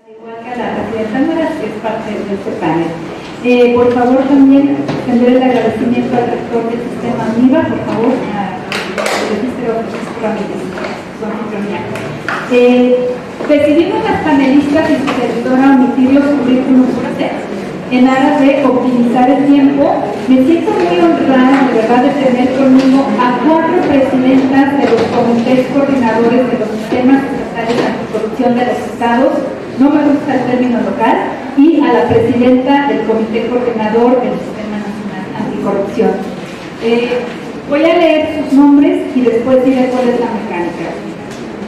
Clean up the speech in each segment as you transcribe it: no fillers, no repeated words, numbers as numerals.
Igual que a la presidenta Nora, que es parte de este panel. Por favor, también extender el agradecimiento al rector del sistema MIVA, por favor, al registro Ramírez, su anfitrionía. Decidimos las panelistas y su servidora omitir los currículos en aras de optimizar el tiempo. Me siento muy honrada, de verdad, de tener conmigo a 4 presidentas de los comités coordinadores de los sistemas estatales de anticorrupción de los estados, no me gusta el término local, y a la presidenta del comité coordinador del Sistema Nacional Anticorrupción. Voy a leer sus nombres y después diré cuál es la mecánica.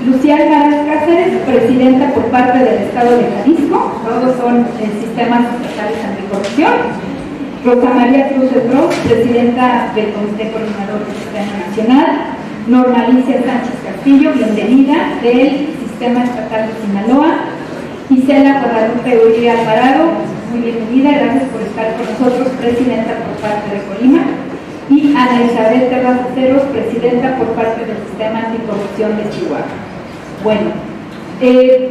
Lucía Alcaraz Cáceres, presidenta por parte del Estado de Jalisco, todos son sistemas estatales anticorrupción. Rosa María Cruz de Bros, presidenta del comité coordinador del Sistema Nacional. Norma Alicia Sánchez Castillo, bienvenida, del Sistema Estatal de Sinaloa. Isela Guadalupe Uribe Alvarado, muy bienvenida, gracias por estar con nosotros, presidenta por parte de Colima. Y Ana Isabel Terrazas Ceros, presidenta por parte del Sistema Anticorrupción de Chihuahua. Bueno,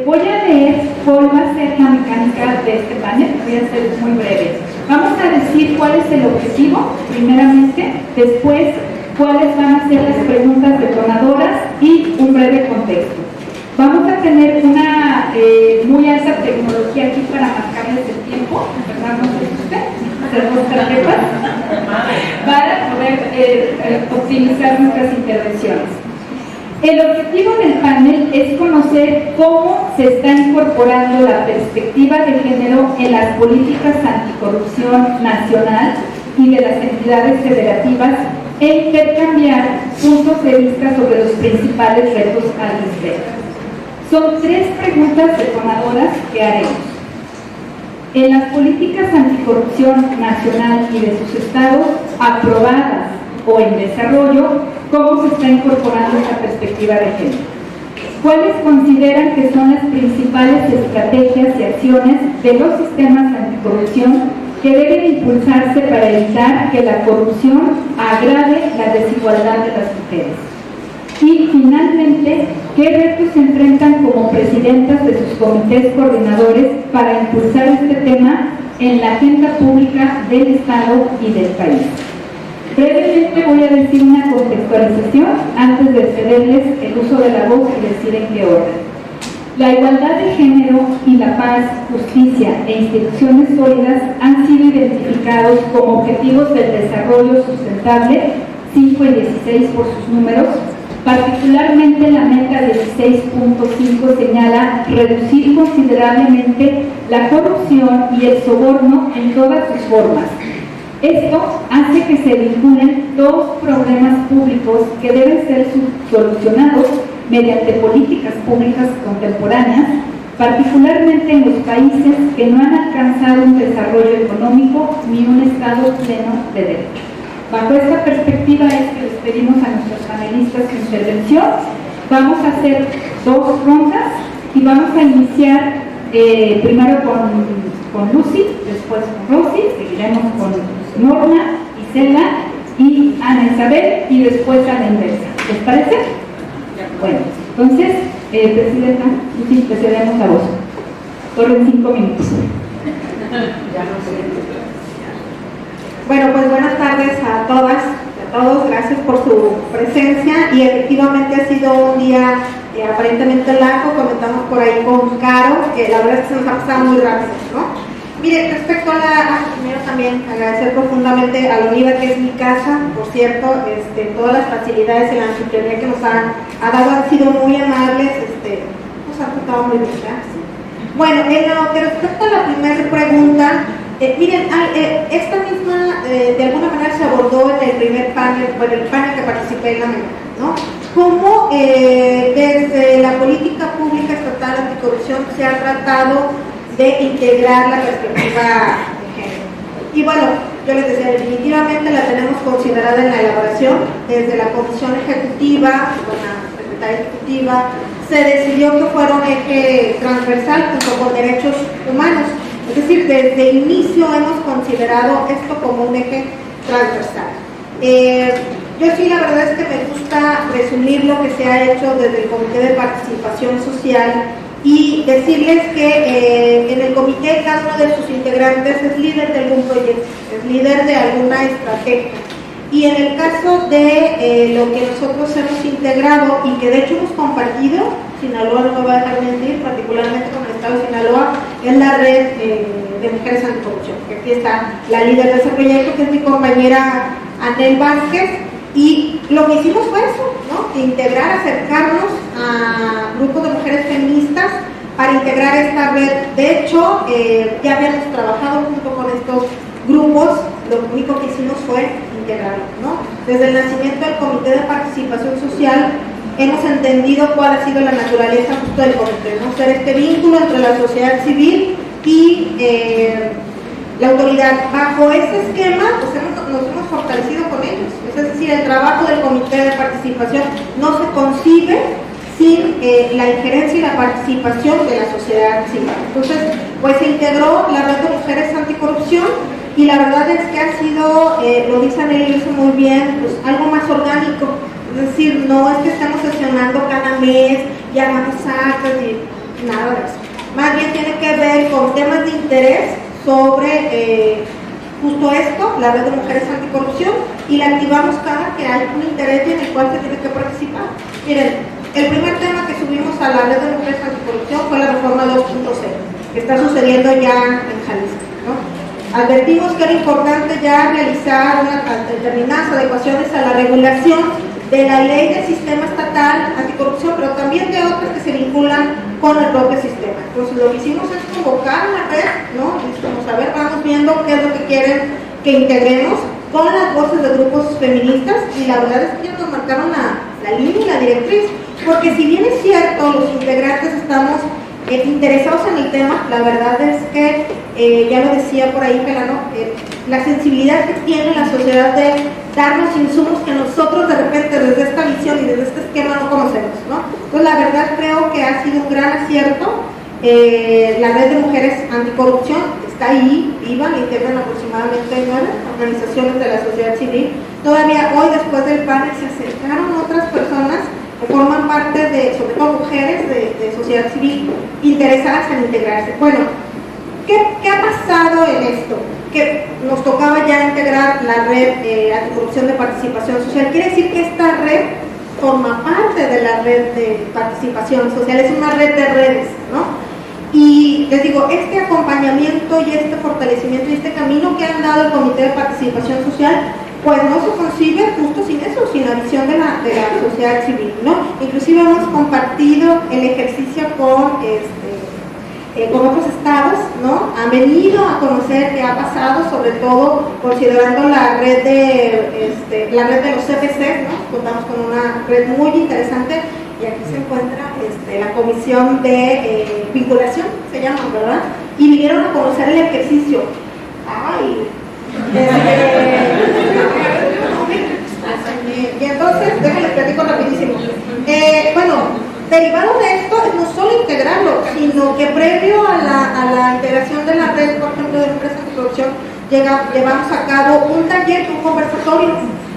voy a leer cuál va a ser la mecánica de este panel, voy a ser muy breve. Vamos a decir cuál es el objetivo, primeramente, después cuáles van a ser las preguntas detonadoras y un breve contexto. Vamos a tener una muy alta tecnología aquí para marcarles el tiempo, ¿verdad? No sé si usted, hacer 2 tarjetas para poder optimizar nuestras intervenciones. El objetivo del panel es conocer cómo se está incorporando la perspectiva de género en las políticas anticorrupción nacional y de las entidades federativas e intercambiar puntos de vista sobre los principales retos al respecto. Son 3 preguntas detonadoras que haremos. En las políticas anticorrupción nacional y de sus estados aprobadas o en desarrollo, ¿cómo se está incorporando esta perspectiva de género? ¿Cuáles consideran que son las principales estrategias y acciones de los sistemas anticorrupción que deben impulsarse para evitar que la corrupción agrave la desigualdad de las mujeres? Y finalmente, ¿qué retos se enfrentan como presidentas de sus comités coordinadores para impulsar este tema en la agenda pública del Estado y del país? Brevemente voy a decir una contextualización antes de cederles el uso de la voz y decir en qué orden. La igualdad de género y la paz, justicia e instituciones sólidas han sido identificados como objetivos del desarrollo sustentable 5 y 16 por sus números. Particularmente la meta 16.5 señala reducir considerablemente la corrupción y el soborno en todas sus formas. Esto hace que se vinculen 2 problemas públicos que deben ser solucionados mediante políticas públicas contemporáneas, particularmente en los países que no han alcanzado un desarrollo económico ni un Estado pleno de derecho. Bajo esta perspectiva es que les pedimos a nuestros panelistas su intervención. Vamos a hacer 2 rondas y vamos a iniciar primero con Lucy, después con Rosy, seguiremos con Norma, Isela y Ana Isabel y después a la inversa. ¿Les parece? Bueno, entonces, presidenta, Lucy, te cedemos a vos. Corren 5 minutos. Ya no sé. Bueno, pues buenas tardes a todas y a todos, gracias por su presencia y efectivamente ha sido un día aparentemente largo, comentamos por ahí con Caro, que la verdad es que se nos ha pasado muy rápido, ¿no? Mire, respecto a primero también agradecer profundamente a la UNIVA, que es mi casa, por cierto, todas las facilidades y la anfitrionía que nos han dado han sido muy amables, nos han tratado muy bien, gracias. Bueno, en lo que respecta a la primera pregunta, miren, esta misma de alguna manera se abordó en el primer panel, bueno, el panel que participé en la mañana, ¿no? Cómo desde la política pública estatal anticorrupción se ha tratado de integrar la perspectiva de género. Y bueno, yo les decía, definitivamente la tenemos considerada en la elaboración, desde la comisión ejecutiva, con la secretaria ejecutiva, se decidió que fuera un eje transversal junto con derechos humanos. Es decir, desde el inicio hemos considerado esto como un eje transversal. Yo sí, la verdad es que me gusta resumir lo que se ha hecho desde el Comité de Participación Social y decirles que en el comité cada uno de sus integrantes es líder de algún proyecto, es líder de alguna estrategia. Y en el caso de lo que nosotros hemos integrado y que de hecho hemos compartido, Sinaloa no me va a dejar mentir, particularmente con el Estado de Sinaloa, es la red de mujeres anticorrupción. Aquí está la líder de ese proyecto, que es mi compañera Anel Vázquez, y lo que hicimos fue eso, ¿no? Integrar, acercarnos a grupos de mujeres feministas para integrar esta red. De hecho, ya habíamos trabajado junto con estos grupos, lo único que hicimos fue integrarlo, ¿no? Desde el nacimiento del Comité de Participación Social hemos entendido cuál ha sido la naturaleza justo del comité, ¿no? Ser este vínculo entre la sociedad civil y la autoridad. Bajo ese esquema, pues nos hemos fortalecido con ellos. Es decir, el trabajo del Comité de Participación no se concibe sin la injerencia y la participación de la sociedad civil. Entonces, pues se integró la red de mujeres anticorrupción y la verdad es que ha sido, lo dice Anel muy bien, pues algo más orgánico. Es decir, no es que estemos sesionando cada mes y hagamos actas y nada de eso. Más bien tiene que ver con temas de interés sobre justo esto, la red de mujeres anticorrupción, y la activamos cada que hay un interés en el cual se tiene que participar. Miren, el primer tema que subimos a la red de mujeres anticorrupción fue la reforma 2.0, que está sucediendo ya en Jalisco, ¿no? Advertimos que era importante ya realizar determinadas adecuaciones a la regulación de la ley del sistema estatal anticorrupción, pero también de otras que se vinculan con el propio sistema. Entonces lo que hicimos es convocar a la red, ¿no? Y vamos a ver, vamos viendo qué es lo que quieren que integremos con las voces de grupos feministas, y la verdad es que ellos nos marcaron la línea y la directriz, porque si bien es cierto, los integrantes estamos interesados en el tema, la verdad es que, ya lo decía por ahí Pelano, la sensibilidad que tiene la sociedad de darnos insumos que nosotros de repente desde esta visión y desde este esquema no conocemos, ¿no? Entonces la verdad creo que ha sido un gran acierto. La red de mujeres anticorrupción está ahí, viva, le integran aproximadamente 9 organizaciones de la sociedad civil. Todavía hoy, después del panel, se acercaron otras personas que forman parte de, sobre todo mujeres de sociedad civil, interesadas en integrarse. Bueno, ¿qué ha pasado en esto? Que nos tocaba ya integrar la red anticorrupción de participación social. Quiere decir que esta red forma parte de la red de participación social, es una red de redes, ¿no? Y les digo, este acompañamiento y este fortalecimiento y este camino que han dado el Comité de Participación Social, pues no se concibe justo sin eso, sin la visión de la sociedad civil, ¿no? Inclusive hemos compartido el ejercicio con otros estados, ¿no? Han venido a conocer qué ha pasado, sobre todo considerando la red de los CPC, ¿no? Contamos con una red muy interesante, y aquí se encuentra la comisión de vinculación, se llama, ¿verdad? Y vinieron a conocer el ejercicio. ¡Ay! Y entonces, déjenles platico rapidísimo. Bueno, derivado de esto es no solo integrarlo, sino que previo a la integración de la red, por ejemplo, de empresas de producción, llevamos a cabo un taller, un conversatorio,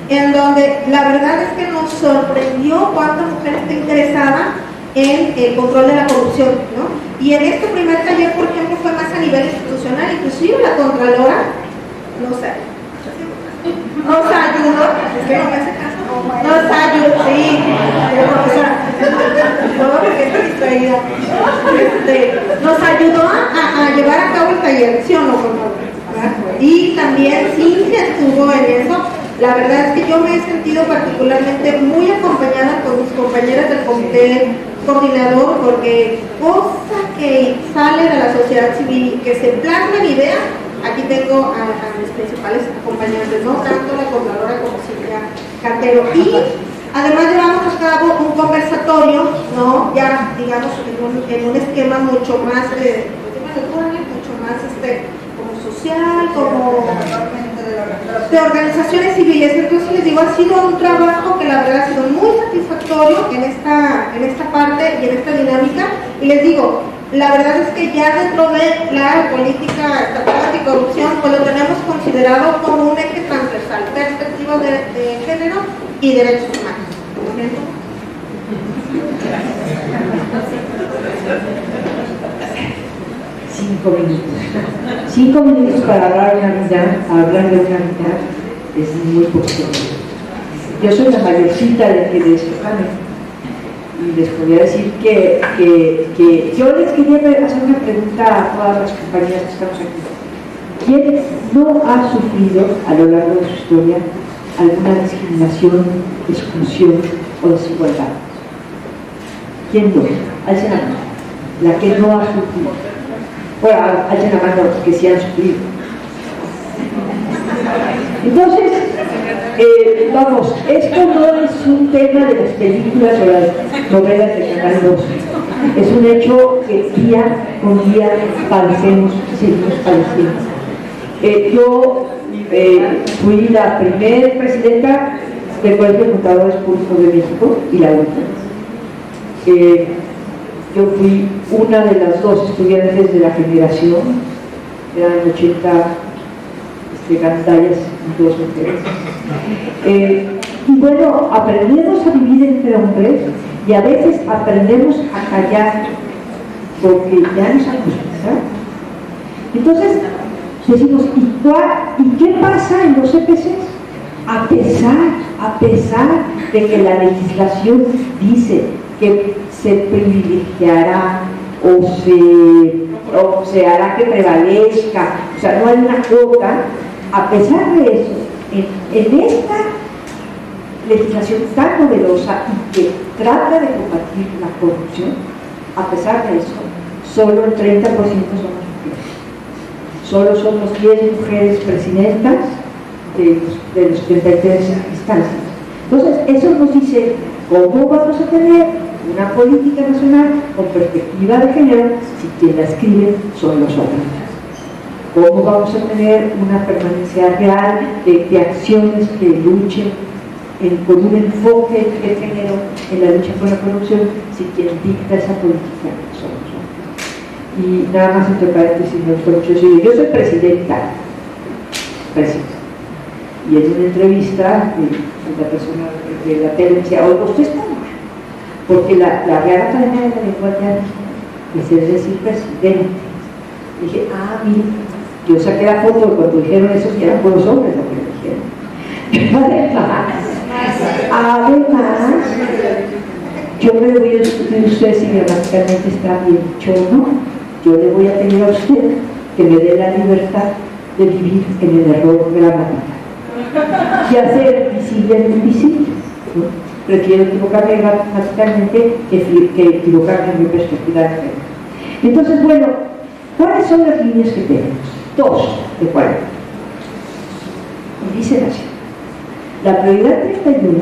en donde la verdad es que nos sorprendió cuánta mujer está interesada en el control de la corrupción, ¿no? Y en este primer taller, por ejemplo, fue más a nivel institucional, inclusive la Contralora nos ayudó, es que no me hace caso, nos ayudó, sí, profesora, no, porque está distraída, nos ayudó a llevar a cabo el taller, ¿sí o no, por favor? Y también Cintia estuvo en eso. La verdad es que yo me he sentido particularmente muy acompañada por mis compañeras del comité coordinador, porque cosa que sale de la sociedad civil y que se plasma en idea, aquí tengo a mis principales acompañantes, no tanto la coordinadora como Silvia Cantero. Y además llevamos a cabo un conversatorio, ¿no? Ya digamos en un esquema mucho más mucho más como social, como de organizaciones civiles. Entonces les digo, ha sido un trabajo que la verdad ha sido muy satisfactorio en esta parte y en esta dinámica, y les digo, la verdad es que ya dentro de la política estatal anticorrupción, pues lo tenemos considerado como un eje transversal, perspectivas de género y derechos humanos. 5 minutos. 5 minutos para hablar de una mitad es muy poquito. Yo soy la mayorcita de este panel y les podría decir que yo les quería hacer una pregunta a todas las compañías que estamos aquí. ¿Quién no ha sufrido a lo largo de su historia alguna discriminación, exclusión o desigualdad? ¿Quién no? Alcen la mano. La que no ha sufrido. Bueno, alcen la mano los que sí han sufrido. Entonces, vamos, esto no es un tema de las películas o las novelas de Canal 2. Es un hecho que día con día padecemos y seguimos padeciendo. Yo fui la primera presidenta del Colegio de Contadores Públicos de México y la última. Yo fui una de las 2 estudiantes de la generación, eran 80 gandallas y 2 mujeres. Y bueno, aprendemos a vivir entre hombres y a veces aprendemos a callar porque ya nos acostumbramos. Entonces decimos, ¿y qué pasa en los EPCs? A pesar de que la legislación dice que se privilegiará o se hará que prevalezca, o sea, no hay una cuota, a pesar de eso, en esta legislación tan novedosa y que trata de combatir la corrupción, a pesar de eso, solo el 30% somos mujeres. Solo somos 10 mujeres presidentas de los 33 instancias. Entonces, eso nos dice cómo vamos a tener una política nacional con perspectiva de género si quien la escribe son los hombres. ¿Cómo vamos a tener una permanencia real de acciones que luchen con un enfoque de género en la lucha contra la corrupción si quien dicta esa política son los hombres? Y nada más entre paréntesis, me gustó mucho decir, yo soy presidenta. Y en una entrevista, la persona de la tele decía, oiga, usted está mal, porque la Real Academia de la Lengua ya dijo, es decir, presidente. Dije, mire, yo saqué la foto cuando dijeron eso, que eran buenos hombres lo que me dijeron. Además, yo me le voy a discutir a usted si gramaticalmente está bien dicho o no. Yo le voy a pedir a usted que me dé la libertad de vivir en el error gramatical y hacer visible el invisible, ¿no? Prefiero equivocarme gramaticalmente que equivocarme en mi perspectiva de género. Entonces, bueno, ¿cuáles son las líneas que tenemos? 2 de 40. Y dicen así: la prioridad 31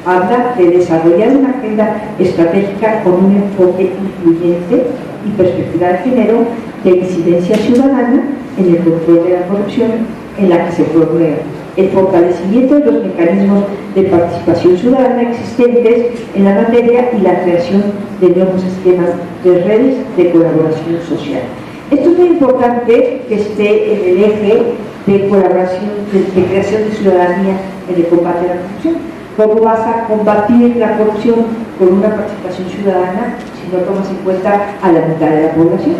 habla de desarrollar una agenda estratégica con un enfoque incluyente y perspectiva de género de incidencia ciudadana en el control de la corrupción, en la que se promueve el fortalecimiento de los mecanismos de participación ciudadana existentes en la materia y la creación de nuevos esquemas de redes de colaboración social. Esto es muy importante que esté en el eje de colaboración, de creación de ciudadanía en el combate a la corrupción. ¿Cómo vas a combatir la corrupción con una participación ciudadana si no tomas en cuenta a la mitad de la población?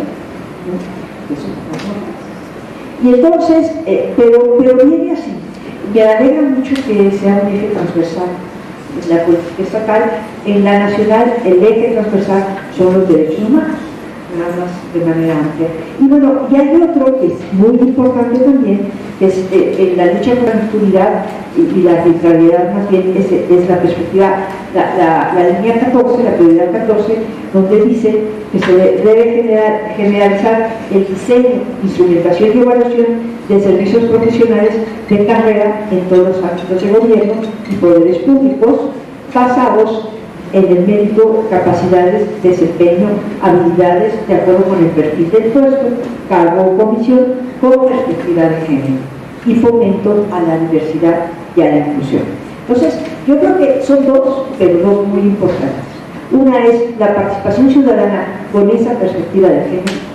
Eso no. Y entonces, pero viene así. Me alegra mucho que sea un eje transversal en la política estatal. En la nacional, el eje transversal son los derechos humanos, nada más de manera amplia. Y bueno, y hay otro que es muy importante también, que es en la lucha contra la impunidad y la arbitrariedad, más bien es la perspectiva, la línea 14, la prioridad 14, donde dice que se debe generalizar el diseño, instrumentación y evaluación de servicios profesionales de carrera en todos los ámbitos de gobierno y poderes públicos, basados en el mérito, capacidades, desempeño, habilidades, de acuerdo con el perfil del puesto, cargo o comisión, con perspectiva de género, y fomento a la diversidad y a la inclusión. Entonces, yo creo que son 2, pero 2 muy importantes. Una es la participación ciudadana con esa perspectiva de género.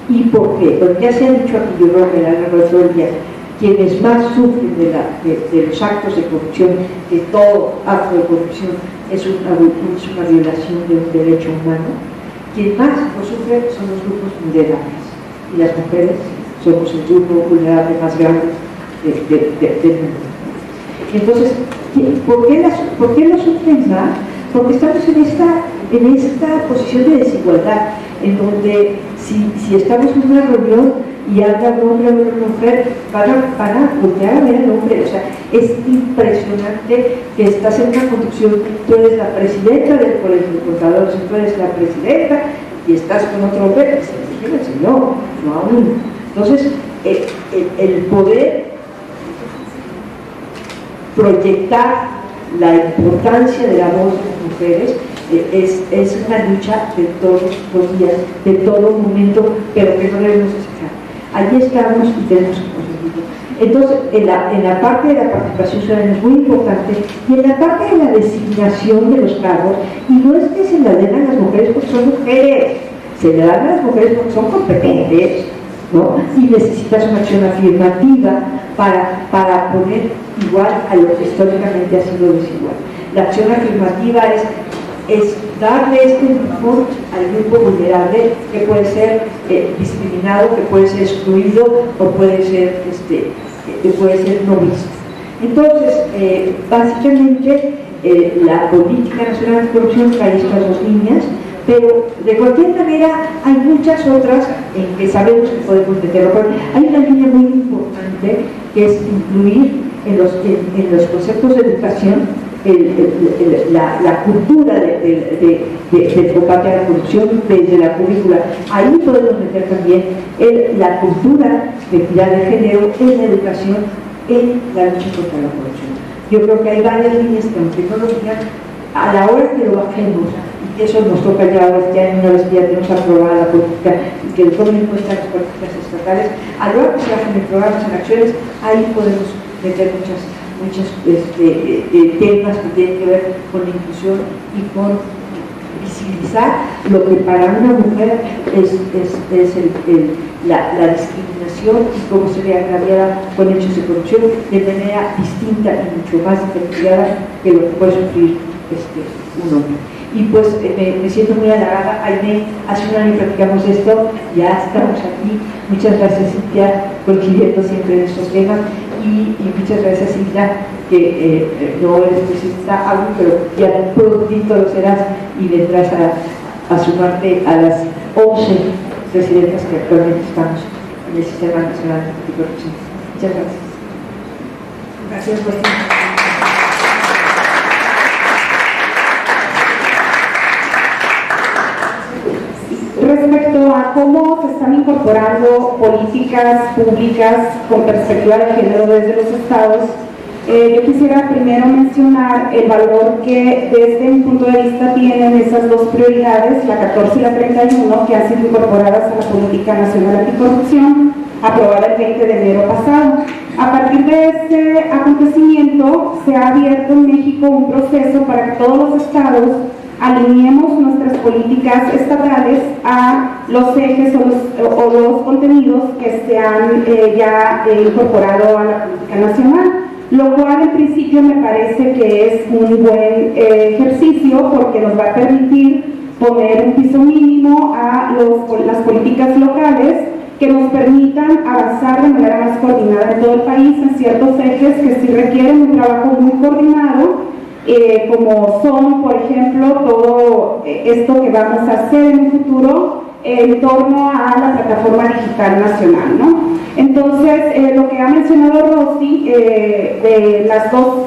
¿Y por qué? Porque ya se ha dicho aquí, yo creo que en la narratoria, quienes más sufren de los actos de corrupción, que todo acto de corrupción es una violación de un derecho humano, quien más lo sufre son los grupos vulnerables. y las mujeres somos el grupo vulnerable más grande del mundo. Entonces, ¿por qué lo sufren más? Porque estamos en esta posición de desigualdad, en donde si estamos en una reunión y habla un hombre o una mujer, van a voltear a ver al hombre. O sea, es impresionante que estás en una conducción, tú eres la presidenta del colegio de contadores, tú eres la presidenta y estás con otro hombre, fíjense, no aún. Entonces, el poder proyectar la importancia de la voz de las mujeres es una lucha de todos los días, de todo momento, pero que no debemos cejar. Allí estamos y tenemos que conseguirlo. Entonces, en la parte de la participación ciudadana es muy importante, y en la parte de la designación de los cargos, y no es que se la den a las mujeres porque son mujeres, se le dan a las mujeres porque son competentes, ¿no? Y necesitas una acción afirmativa para poner igual a lo que históricamente ha sido desigual. La acción afirmativa es darle este empujón al grupo vulnerable que puede ser discriminado, que puede ser excluido o puede ser no visto. Entonces, básicamente, la política nacional anticorrupción trae estas dos líneas, pero de cualquier manera hay muchas otras en que sabemos que podemos meterlo. Hay una línea muy importante que es incluir en los conceptos de educación la cultura del combate a la corrupción desde la currícula. Ahí podemos meter también la cultura de equidad de género en la educación, en la lucha contra la corrupción. Yo creo que hay varias líneas que, aunque no lo digan, a la hora que lo bajemos, y eso nos toca ya ahora, una vez que ya tenemos aprobada la política y que tomen en cuenta las políticas estatales, a la hora que se bajen en programas, en acciones, ahí podemos meter muchos temas que tienen que ver con la inclusión y con visibilizar lo que para una mujer es la discriminación y cómo se ve agraviada con hechos de corrupción de manera distinta y mucho más diferenciada que lo que puede sufrir un hombre. Y pues me siento muy halagada. Aime, hace un año platicamos de esto, ya estamos aquí. Muchas gracias, Cintia, coincidiendo siempre en estos temas. Y muchas gracias, Cintia, que no eres presidenta aún, pero ya prontito lo serás y vendrás a sumarte a las 11 presidentas que actualmente estamos en el Sistema Nacional Anticorrupción. Muchas gracias. Gracias, pues. Respecto a cómo se están incorporando políticas públicas con perspectiva de género desde los estados, yo quisiera primero mencionar el valor que desde mi punto de vista tienen esas dos prioridades, la 14 y la 31, que han sido incorporadas a la Política Nacional Anticorrupción, aprobada el 20 de enero pasado. A partir de este acontecimiento se ha abierto en México un proceso para que todos los estados alineemos nuestras políticas estatales a los ejes o los contenidos que se han ya incorporado a la política nacional, lo cual en principio me parece que es un buen ejercicio porque nos va a permitir poner un piso mínimo a las políticas locales que nos permitan avanzar de manera más coordinada en todo el país en ciertos ejes que sí requieren un trabajo muy coordinado, como son, por ejemplo, todo esto que vamos a hacer en un futuro en torno a la plataforma digital nacional, ¿no? Entonces, lo que ha mencionado Rosy, de las dos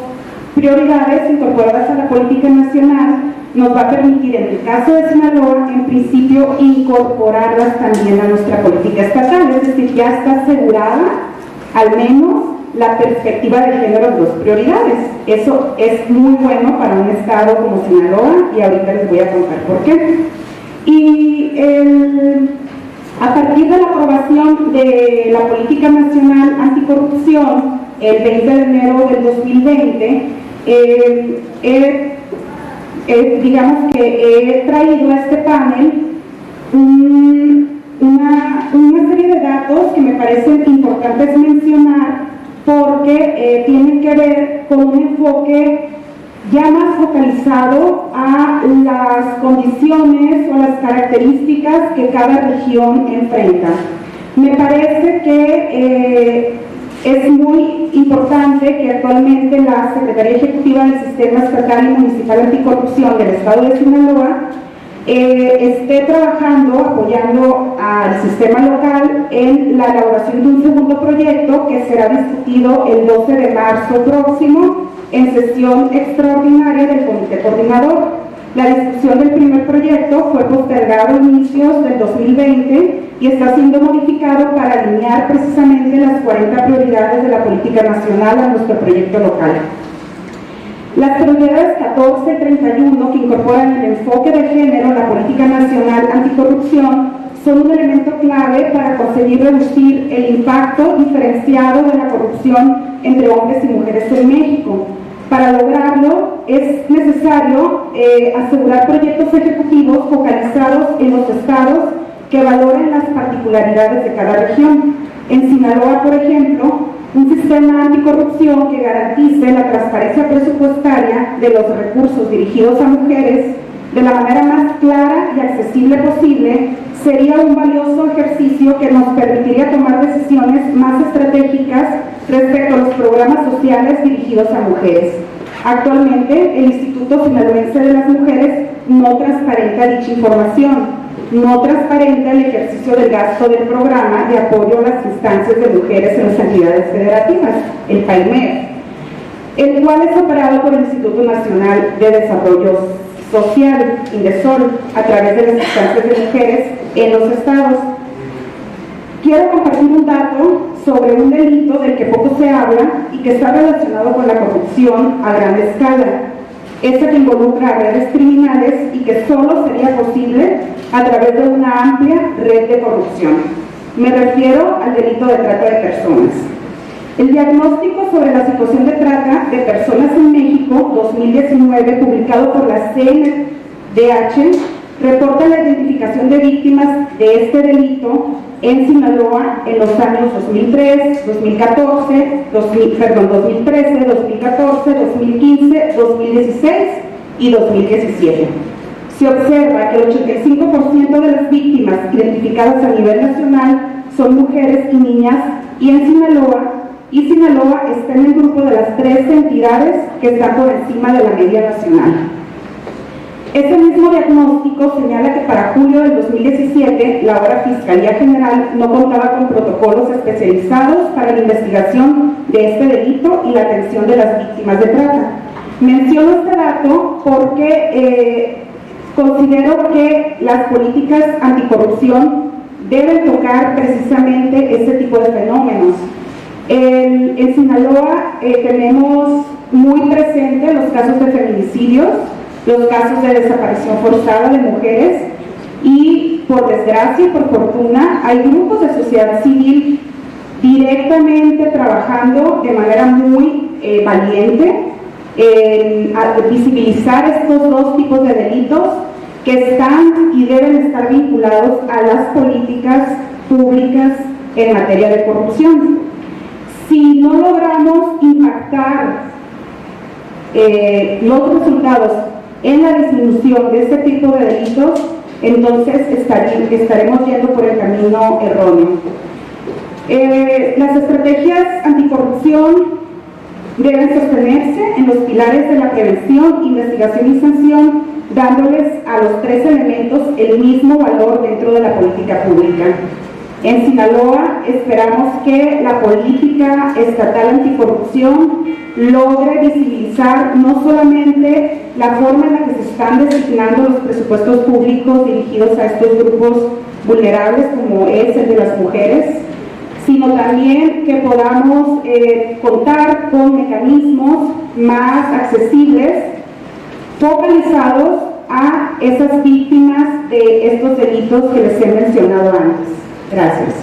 prioridades incorporadas a la política nacional, nos va a permitir, en el caso de Sinaloa, en principio, incorporarlas también a nuestra política estatal, es decir, ya está asegurada, al menos, la perspectiva de género en dos prioridades. Eso es muy bueno para un estado como Sinaloa y ahorita les voy a contar por qué. Y a partir de la aprobación de la Política Nacional Anticorrupción el 20 de enero del 2020, digamos que he traído a este panel una serie de datos que me parecen importantes mencionar porque tienen que ver con un enfoque ya más focalizado a las condiciones o las características que cada región enfrenta. Me parece que es muy importante que actualmente la Secretaría Ejecutiva del Sistema Estatal y Municipal Anticorrupción del Estado de Sinaloa esté trabajando, apoyando al sistema local en la elaboración de un segundo proyecto que será discutido el 12 de marzo próximo en sesión extraordinaria del Comité Coordinador. La discusión del primer proyecto fue postergado a inicios del 2020 y está siendo modificado para alinear precisamente las 40 prioridades de la política nacional a nuestro proyecto local. Las prioridades 14 y 31, que incorporan el enfoque de género en la política nacional anticorrupción, son un elemento clave para conseguir reducir el impacto diferenciado de la corrupción entre hombres y mujeres en México. Para lograrlo es necesario asegurar proyectos ejecutivos focalizados en los estados que valoren las particularidades de cada región. En Sinaloa, por ejemplo, un sistema anticorrupción que garantice la transparencia presupuestaria de los recursos dirigidos a mujeres de la manera más clara y accesible posible sería un valioso ejercicio que nos permitiría tomar decisiones más estratégicas respecto a los programas sociales dirigidos a mujeres. Actualmente, el Instituto Sinaloense de las Mujeres no transparenta dicha información, no transparenta el ejercicio del gasto del programa de apoyo a las instancias de mujeres en las entidades federativas, el PAIMEF, el cual es operado por el Instituto Nacional de Desarrollo Social, INDESOL, a través de las instancias de mujeres en los estados. Quiero compartir un dato sobre un delito del que poco se habla y que está relacionado con la corrupción a gran escala. Este que involucra a redes criminales y que solo sería posible a través de una amplia red de corrupción. Me refiero al delito de trata de personas. El diagnóstico sobre la situación de trata de personas en México 2019, publicado por la CNDH, reporta la identificación de víctimas de este delito en Sinaloa en los años 2013, 2014, 2015, 2016 y 2017. Se observa que el 85% de las víctimas identificadas a nivel nacional son mujeres y niñas, y Sinaloa está en el grupo de las 3 entidades que están por encima de la media nacional. Este mismo diagnóstico señala que para julio del 2017 la ahora Fiscalía General no contaba con protocolos especializados para la investigación de este delito y la atención de las víctimas de trata. Menciono este dato porque considero que las políticas anticorrupción deben tocar precisamente este tipo de fenómenos. En Sinaloa tenemos muy presentes los casos de feminicidios, los casos de desaparición forzada de mujeres y, por desgracia y por fortuna, hay grupos de sociedad civil directamente trabajando de manera muy valiente en visibilizar estos dos tipos de delitos que están y deben estar vinculados a las políticas públicas en materia de corrupción. Si no logramos impactar los resultados en la disminución de este tipo de delitos, entonces estaremos yendo por el camino erróneo. Las estrategias anticorrupción deben sostenerse en los pilares de la prevención, investigación y sanción, dándoles a los 3 elementos el mismo valor dentro de la política pública. En Sinaloa esperamos que la política estatal anticorrupción logre visibilizar no solamente la forma en la que se están designando los presupuestos públicos dirigidos a estos grupos vulnerables, como es el de las mujeres, sino también que podamos contar con mecanismos más accesibles, focalizados a esas víctimas de estos delitos que les he mencionado antes. Gracias.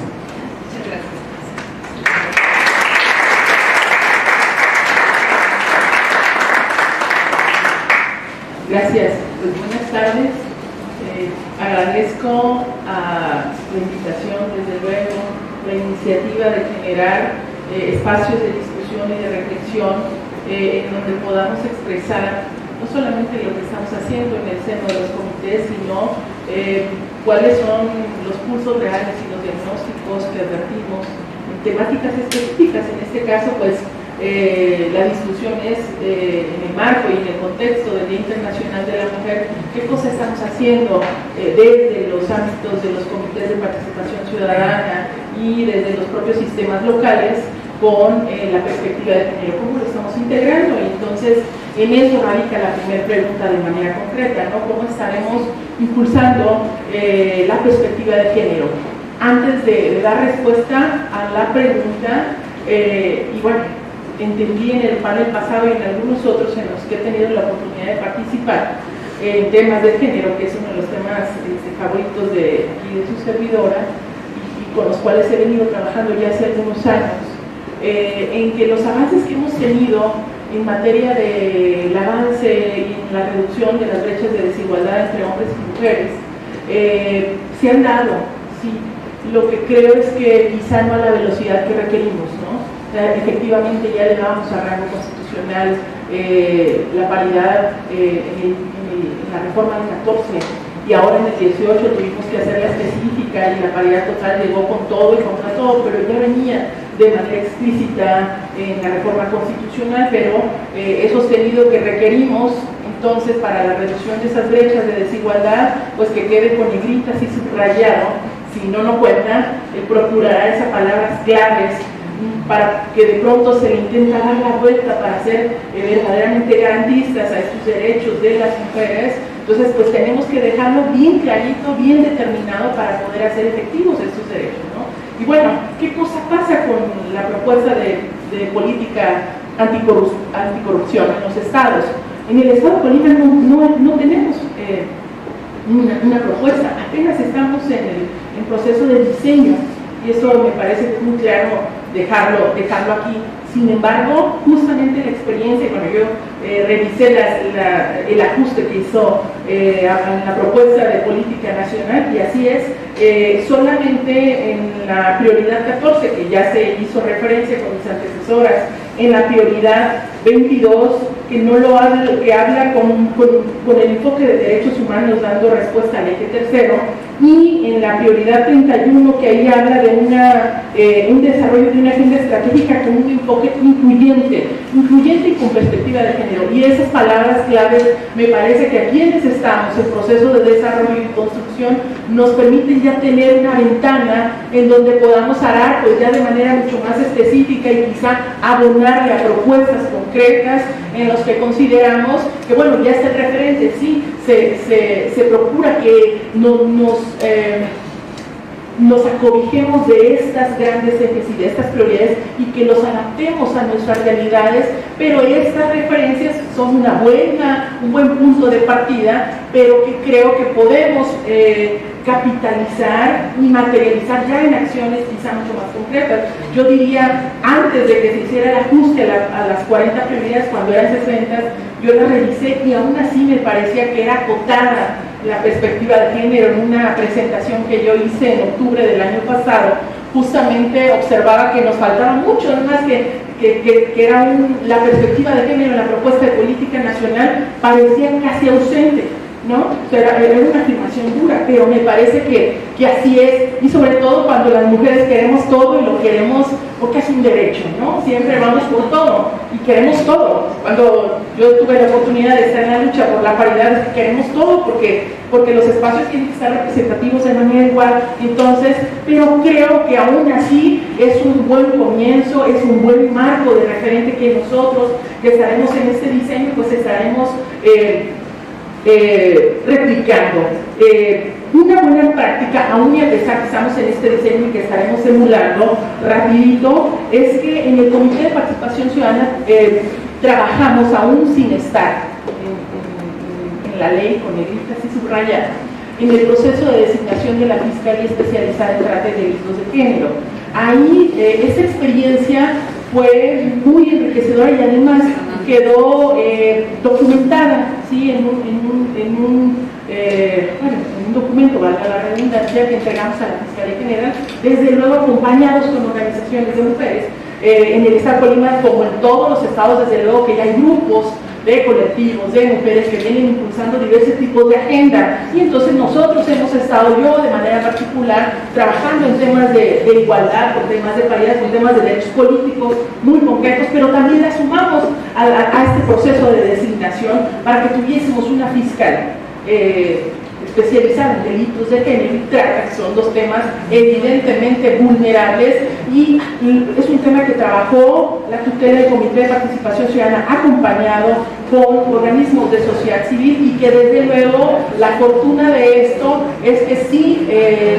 Gracias. Pues buenas tardes. Agradezco a la invitación, desde luego, la iniciativa de generar espacios de discusión y de reflexión en donde podamos expresar no solamente lo que estamos haciendo en el seno de los comités, sino cuáles son los pulsos reales y los diagnósticos que advertimos en temáticas específicas. En este caso, pues, la discusión es en el marco y en el contexto del Día Internacional de la Mujer, qué cosas estamos haciendo desde los ámbitos de los comités de participación ciudadana y desde los propios sistemas locales con la perspectiva de género, cómo lo estamos integrando. Y entonces en eso radica la primera pregunta de manera concreta, ¿no? ¿Cómo estaremos impulsando la perspectiva de género? Antes de dar respuesta a la pregunta, y bueno, entendí en el panel pasado y en algunos otros en los que he tenido la oportunidad de participar en temas de género, que es uno de los temas favoritos de aquí de su servidora y con los cuales he venido trabajando ya hace algunos años, en que los avances que hemos tenido en materia del avance y en la reducción de las brechas de desigualdad entre hombres y mujeres se han dado, sí. Lo que creo es que quizá no a la velocidad que requerimos, ¿no? Efectivamente ya le dábamos a rango constitucional la paridad en la reforma del 14 y ahora en el 18 tuvimos que hacerla específica y la paridad total llegó con todo y contra todo, pero ya venía de manera explícita en la reforma constitucional, pero he sostenido que requerimos entonces para la reducción de esas brechas de desigualdad, pues que quede con negritas y subrayado, si no cuenta, procurará esas palabras claves para que de pronto se le intenta dar la vuelta para ser verdaderamente garantistas a estos derechos de las mujeres. Entonces, pues tenemos que dejarlo bien clarito, bien determinado para poder hacer efectivos estos derechos, ¿no? Y bueno, ¿qué cosa pasa con la propuesta de política anticorrupción en los estados? En el estado de Colima no tenemos una propuesta, apenas estamos en proceso de diseño y eso me parece que es muy claro dejarlo aquí. Sin embargo, justamente la experiencia, cuando yo revisé el ajuste que hizo en la propuesta de política nacional, y así es, solamente en la prioridad 14, que ya se hizo referencia con mis antecesoras, en la prioridad 22, que no lo habla, que habla con el enfoque de derechos humanos dando respuesta al eje tercero, y en la prioridad 31, que ahí habla de un desarrollo de una agenda estratégica con un enfoque incluyente y con perspectiva de género. Y esas palabras claves me parece que a quienes estamos en proceso de desarrollo y construcción nos permiten ya tener una ventana en donde podamos arar pues ya de manera mucho más específica y quizá abonarle a propuestas concretas en los que consideramos que bueno, ya está el referente, sí, se procura que nos acobijemos de estas grandes ejes y de estas prioridades y que los adaptemos a nuestras realidades, pero estas referencias son un buen punto de partida, pero que creo que podemos capitalizar y materializar ya en acciones quizá mucho más concretas. Yo diría, antes de que se hiciera el ajuste a las 40 prioridades, cuando eran 60, yo las revisé y aún así me parecía que era acotada la perspectiva de género. En una presentación que yo hice en octubre del año pasado, justamente observaba que nos faltaba mucho, además que era la perspectiva de género en la propuesta de política nacional parecía casi ausente, ¿no? Era una afirmación dura, pero me parece que así es, y sobre todo cuando las mujeres queremos todo y lo queremos porque es un derecho, ¿no? Siempre vamos por todo y queremos todo. Cuando yo tuve la oportunidad de estar en la lucha por la paridad, queremos todo porque los espacios tienen que estar representativos de manera igual. Entonces, pero creo que aún así es un buen comienzo, es un buen marco de referente que nosotros que estaremos en este diseño, pues estaremos replicando. Una buena práctica, aún y a pesar que estamos en este diseño y que estaremos emulando rapidito, es que en el Comité de Participación Ciudadana trabajamos aún sin estar en la ley con negritas y subrayadas en el proceso de designación de la Fiscalía Especializada en Trata de Delitos de Género. Ahí esa experiencia fue muy enriquecedora y además quedó documentada, ¿sí? en un documento, valga la redundancia, que entregamos a la Fiscalía General, desde luego acompañados con organizaciones de mujeres. En el Estado de Colima, como en todos los estados, desde luego que ya hay grupos de colectivos, de mujeres que vienen impulsando diversos tipos de agenda. Y entonces nosotros hemos estado, yo de manera particular, trabajando en temas de igualdad, con temas de paridad, con temas de derechos políticos muy concretos, pero también la sumamos a este proceso de designación para que tuviésemos una fiscal especializada en delitos de género y trata, que son dos temas evidentemente vulnerables, y es un tema que trabajó la tutela del Comité de Participación Ciudadana acompañado con organismos de sociedad civil, y que desde luego la fortuna de esto es que sí,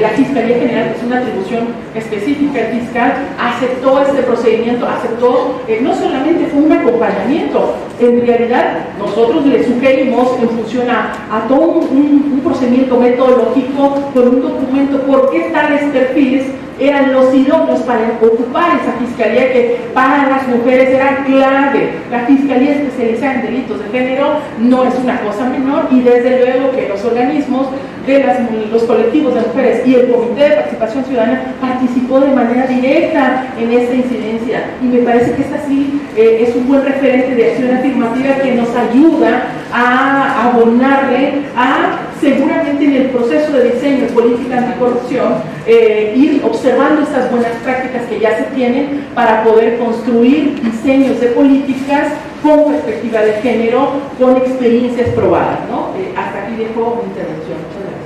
la Fiscalía General, que es una atribución específica del fiscal, aceptó este procedimiento, aceptó, no solamente fue un acompañamiento, en realidad nosotros le sugerimos en función a todo un procedimiento metodológico con un documento por qué tales perfiles eran los idóneos para ocupar esa fiscalía, que para las mujeres era clave. La Fiscalía Especializada en Delitos de Género no es una cosa menor, y desde luego que los organismos de los colectivos de mujeres y el Comité de Participación Ciudadana participó de manera directa en esta incidencia, y me parece que esta sí es un buen referente de acción afirmativa que nos ayuda a abonarle a, seguramente en el proceso de diseño de política anticorrupción, ir observando estas buenas prácticas que ya se tienen para poder construir diseños de políticas con perspectiva de género, con experiencias probadas, ¿no? Hasta aquí dejo mi intervención. Muchas gracias.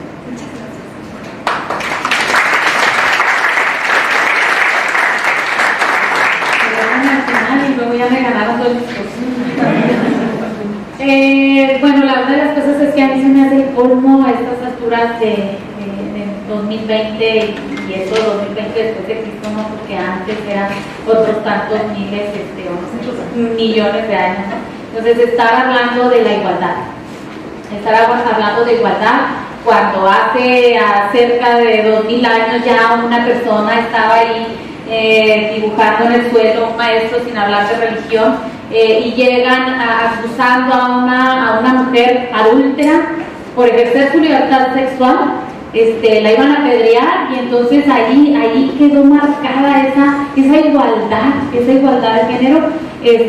Y luego ya me ganaron dos discursos. Bueno, una de las cosas es que a mí se me hace el colmo a estas alturas de 2020 y eso 2020 después de Cristo, no, porque antes eran otros tantos miles o no sé, millones de años, ¿no? Entonces estar hablando de la igualdad, cuando hace cerca de 2000 años ya una persona estaba ahí dibujando en el suelo, un maestro, sin hablar de religión, y llegan acusando a una mujer adúltera por ejercer su libertad sexual, la iban a apedrear, y entonces ahí quedó marcada esa igualdad de género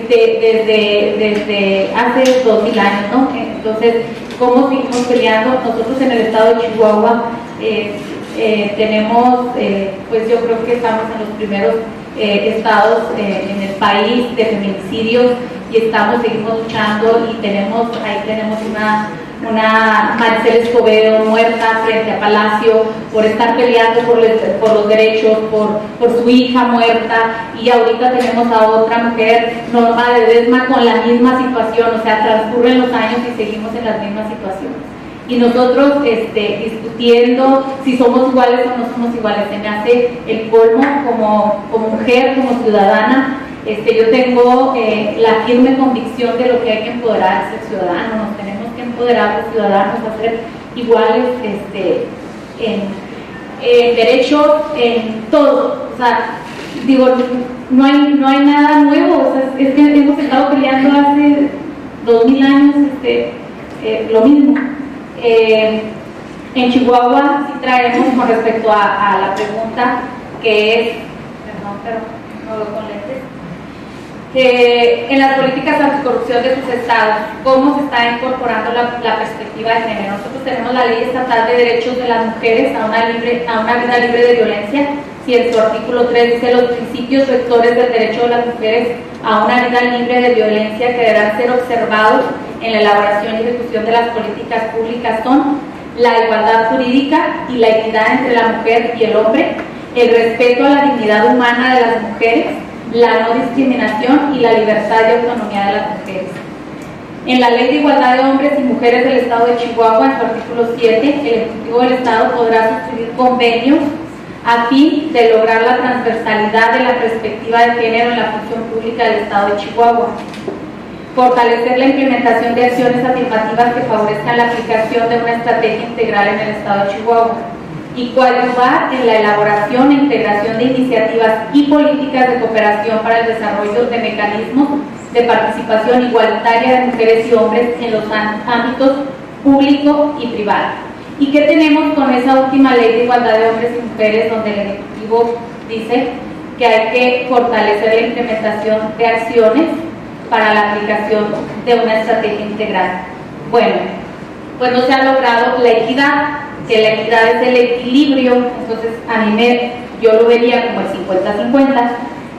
desde hace 2000 años, ¿no? Entonces, ¿cómo seguimos peleando? Nosotros en el estado de Chihuahua tenemos, pues yo creo que estamos en los primeros estados en el país de feminicidios, y seguimos luchando, y ahí tenemos una Maricel Escobedo muerta frente a Palacio por estar peleando por los derechos, por su hija muerta, y ahorita tenemos a otra mujer, Norma Ledesma, con la misma situación. O sea, transcurren los años y seguimos en las mismas situaciones. Y nosotros discutiendo si somos iguales o no somos iguales. Se me hace el colmo como mujer, como ciudadana. Yo tengo la firme convicción de lo que hay que empoderar a ser ciudadano. Nos tenemos que empoderar los ciudadanos a ser iguales en derechos, en todo. O sea, digo, no hay nada nuevo. O sea, es que hemos estado peleando hace 2000 años lo mismo. En Chihuahua sí traemos, con respecto a la pregunta, que es, perdón, pero no lo con lentes, que en las políticas anticorrupción de sus estados, ¿cómo se está incorporando la perspectiva de género? Nosotros tenemos la Ley Estatal de Derechos de las Mujeres a una vida libre de violencia, si en su artículo 3 dice: los principios rectores del derecho de las mujeres a una vida libre de violencia que deberán ser observados en la elaboración y ejecución de las políticas públicas son la igualdad jurídica y la equidad entre la mujer y el hombre, el respeto a la dignidad humana de las mujeres, la no discriminación y la libertad y autonomía de las mujeres. En la Ley de Igualdad de Hombres y Mujeres del Estado de Chihuahua, en su artículo 7, el Ejecutivo del Estado podrá suscribir convenios a fin de lograr la transversalidad de la perspectiva de género en la función pública del Estado de Chihuahua. Fortalecer la implementación de acciones afirmativas que favorezcan la aplicación de una estrategia integral en el Estado de Chihuahua. Y coadyuvar en la elaboración e integración de iniciativas y políticas de cooperación para el desarrollo de mecanismos de participación igualitaria de mujeres y hombres en los ámbitos público y privado. ¿Y qué tenemos con esa última Ley de Igualdad de Hombres y Mujeres, donde el Ejecutivo dice que hay que fortalecer la implementación de acciones para la aplicación de una estrategia integral. Bueno, pues no se ha logrado la equidad, que la equidad es el equilibrio, entonces a mí yo lo vería como el 50-50,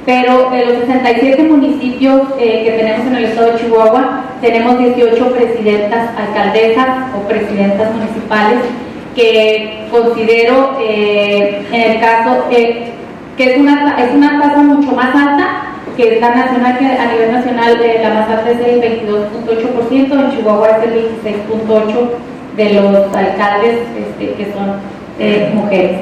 pero de los 67 municipios que tenemos en el estado de Chihuahua, tenemos 18 presidentas alcaldesas o presidentas municipales, que considero en el caso que es una tasa mucho más alta que es la nacional, que a nivel nacional la más alta es el 22.8%, en Chihuahua es el 26.8% de los alcaldes que son mujeres.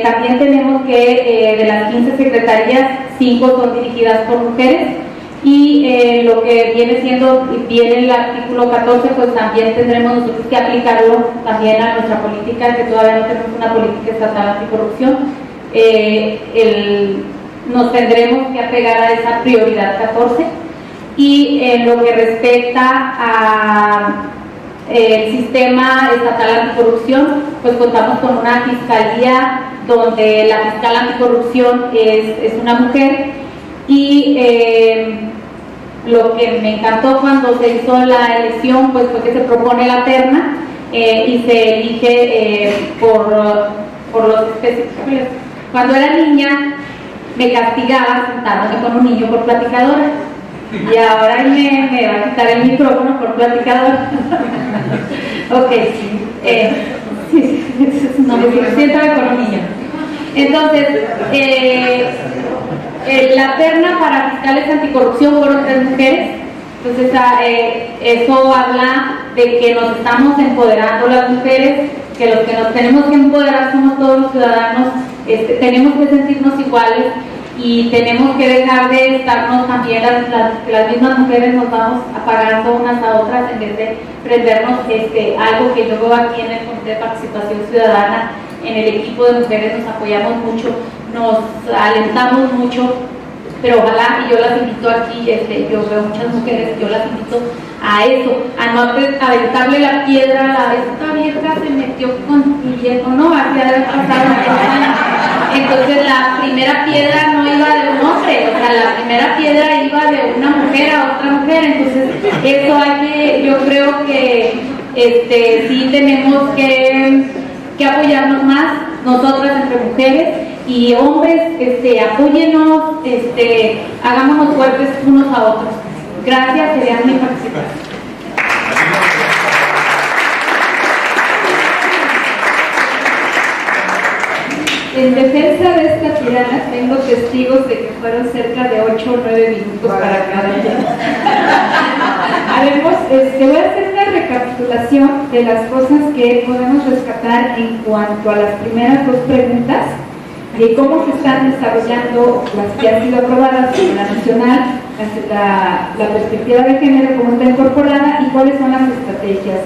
También tenemos que de las 15 secretarías, 5 son dirigidas por mujeres, y lo que viene el artículo 14, pues también tendremos nosotros que aplicarlo también a nuestra política, que todavía no tenemos una política estatal anticorrupción. Nos tendremos que apegar a esa prioridad 14, y en lo que respecta a el sistema estatal anticorrupción, pues contamos con una fiscalía donde la fiscal anticorrupción es una mujer, y lo que me encantó cuando se hizo la elección pues fue que se propone la terna y se elige por los específicos. Cuando era niña me castigaba sentándome con un niño por platicadora, y ahora él me va a quitar el micrófono por platicadora. Ok, no me digo, siéntame con un niño. Entonces, la terna para fiscales anticorrupción fueron 3 mujeres. Entonces, eso habla de que nos estamos empoderando las mujeres, que los que nos tenemos que empoderar somos todos los ciudadanos. Tenemos que sentirnos iguales, y tenemos que dejar de estarnos también, las mismas mujeres nos vamos apagando unas a otras en vez de prendernos. Algo que yo veo aquí en el Comité de Participación Ciudadana, en el equipo de mujeres nos apoyamos mucho, nos alentamos mucho, pero ojalá, y yo las invito aquí, yo veo muchas mujeres, yo las invito a eso, a no aventarle la piedra a esta vieja se metió con mi viejo, no, así ha de haber pasado. Entonces la primera piedra no iba de un hombre, o sea, la primera piedra iba de una mujer a otra mujer. Entonces eso hay que, yo creo que sí tenemos que apoyarnos más nosotras entre mujeres, y hombres, apóyennos, hagámonos fuertes unos a otros. Gracias, sería mi participación. En defensa de esta tirana, tengo testigos de que fueron cerca de 8 o 9 minutos para cada uno. Haremos, voy a hacer una recapitulación de las cosas que podemos rescatar en cuanto a las primeras 2 preguntas, de cómo se están desarrollando las que han sido aprobadas en la nacional, la perspectiva de género, cómo está incorporada y cuáles son las estrategias.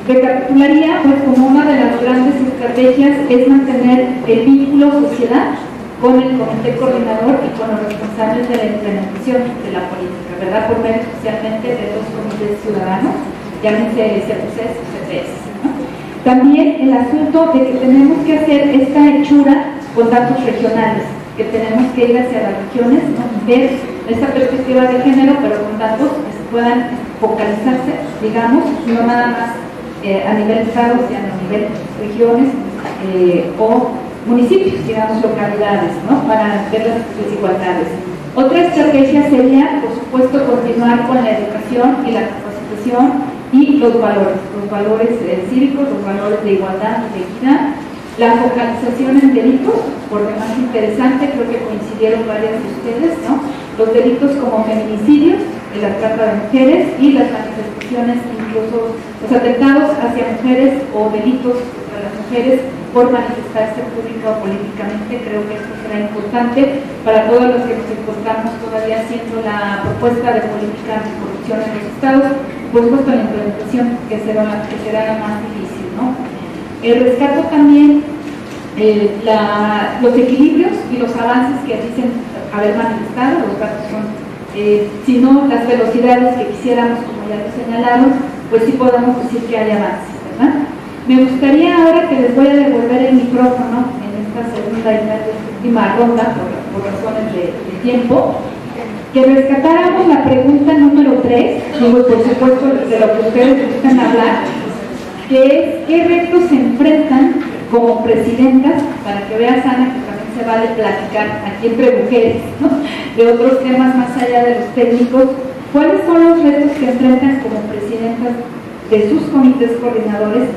Recapitularía, pues como una de las grandes estrategias es mantener el vínculo sociedad con el comité coordinador y con los responsables de la implementación de la política, ¿verdad? Por medio especialmente de 2 comités ciudadanos, llámense CPCs o CPS, ¿no? También el asunto de que tenemos que hacer esta hechura con datos regionales, que tenemos que ir hacia las regiones, ¿no? Ver esta perspectiva de género, pero con datos que se puedan focalizarse, digamos, no nada más a nivel estado, sino a nivel regiones o municipios, digamos, localidades, ¿no? Para ver las desigualdades. Otra estrategia sería, por supuesto, continuar con la educación y la capacitación y los valores cívicos, los valores de igualdad y de equidad. La focalización en delitos, por demás interesante, creo que coincidieron varias de ustedes, ¿no? Los delitos como feminicidios, la trata de mujeres y las manifestaciones, incluso los atentados hacia mujeres o delitos contra las mujeres por manifestarse pública o políticamente. Creo que esto será importante para todos los que nos encontramos todavía haciendo la propuesta de política anticorrupción en los estados, por supuesto la implementación que será la más difícil, ¿no? Rescato también los equilibrios y los avances que dicen haber manifestado. Los datos son, si no las velocidades que quisiéramos, como ya lo señalaron, pues sí podemos decir que hay avances, ¿verdad? Me gustaría ahora, que les voy a devolver el micrófono en esta segunda y última ronda, por razones de tiempo, que rescatáramos la pregunta número 3, digo, por supuesto, de lo que ustedes gustan hablar, que es qué retos se enfrentan como presidentas, para que veas, Ana, que también se vale platicar aquí entre mujeres, ¿no?, de otros temas más allá de los técnicos. ¿Cuáles son los retos que enfrentan como presidentas de sus comités coordinadores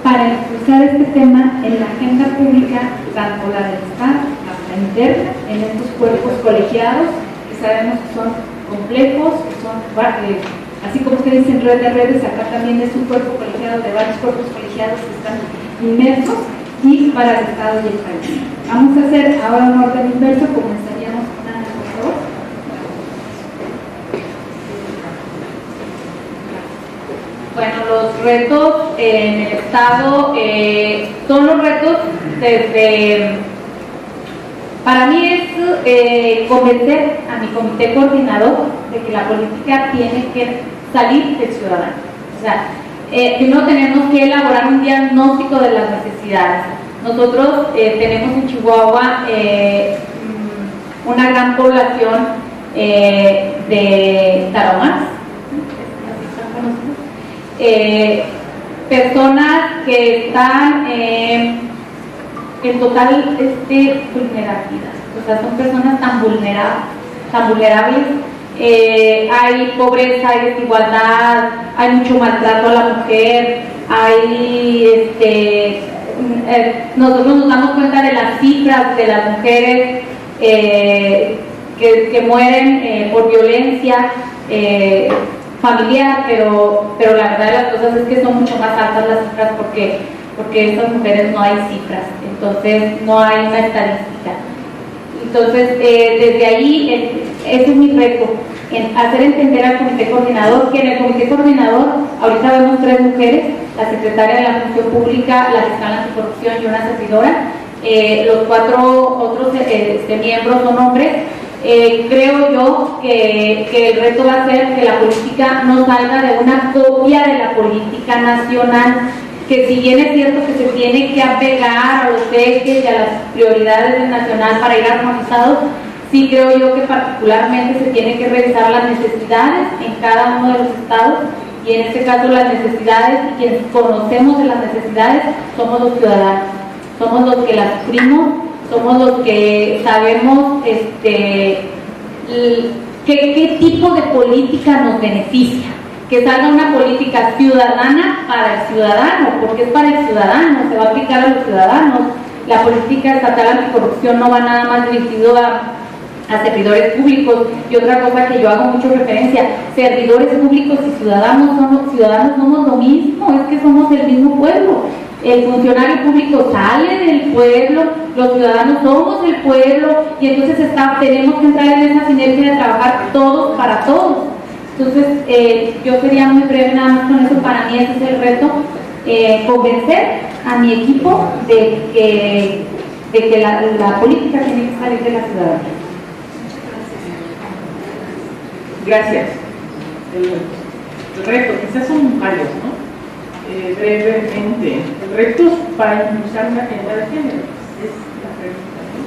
para impulsar este tema en la agenda pública, tanto la del Estado, la interna, en estos cuerpos colegiados, que sabemos que son complejos, que son, así como usted dice en red de redes, acá también es un cuerpo colegiado de varios cuerpos colegiados que están inmersos, y para el Estado y el país. Vamos a hacer ahora un orden inverso, comenzaríamos con Ana, por favor. Bueno, los retos en el Estado son los retos desde, para mí es convencer a mi comité coordinador de que la política tiene que salir del ciudadano. O sea, primero tenemos que elaborar un diagnóstico de las necesidades. Nosotros tenemos en Chihuahua una gran población de tarahumaras, personas que están en total vulnerabilidad. O sea, son personas tan vulnerables. Hay pobreza, hay desigualdad, hay mucho maltrato a la mujer, hay nosotros nos damos cuenta de las cifras de las mujeres que mueren por violencia familiar, pero la verdad de las cosas es que son mucho más altas las cifras porque esas mujeres no hay cifras, entonces no hay una estadística. Entonces, desde ahí, ese es mi reto, en hacer entender al comité coordinador que en el comité coordinador ahorita vemos 3 mujeres, la secretaria de la Función Pública, la fiscal anticorrupción y una servidora. Los 4 otros miembros son hombres. Creo yo que el reto va a ser que la política no salga de una copia de la política nacional, que si bien es cierto que se tiene que apegar a los ejes y a las prioridades del nacional para ir armonizados, sí creo yo que particularmente se tiene que revisar las necesidades en cada uno de los estados, y en este caso las necesidades, y quienes conocemos de las necesidades somos los ciudadanos, somos los que las sufrimos, somos los que sabemos qué tipo de política nos beneficia. Que salga una política ciudadana para el ciudadano, porque es para el ciudadano, se va a aplicar a los ciudadanos. La política estatal anticorrupción no va nada más dirigido a servidores públicos. Y otra cosa que yo hago mucho referencia, servidores públicos y ciudadanos somos lo mismo, es que somos del mismo pueblo. El funcionario público sale del pueblo, los ciudadanos somos del pueblo, y entonces tenemos que entrar en esa sinergia de trabajar todos para todos. Entonces, yo sería muy breve nada más con eso. Para mí ese es el reto, convencer a mi equipo de que la política tiene que salir de la ciudadanía. Gracias. El reto, quizás son varios, ¿no? Brevemente, retos para impulsar una agenda de género, es la pregunta, ¿no?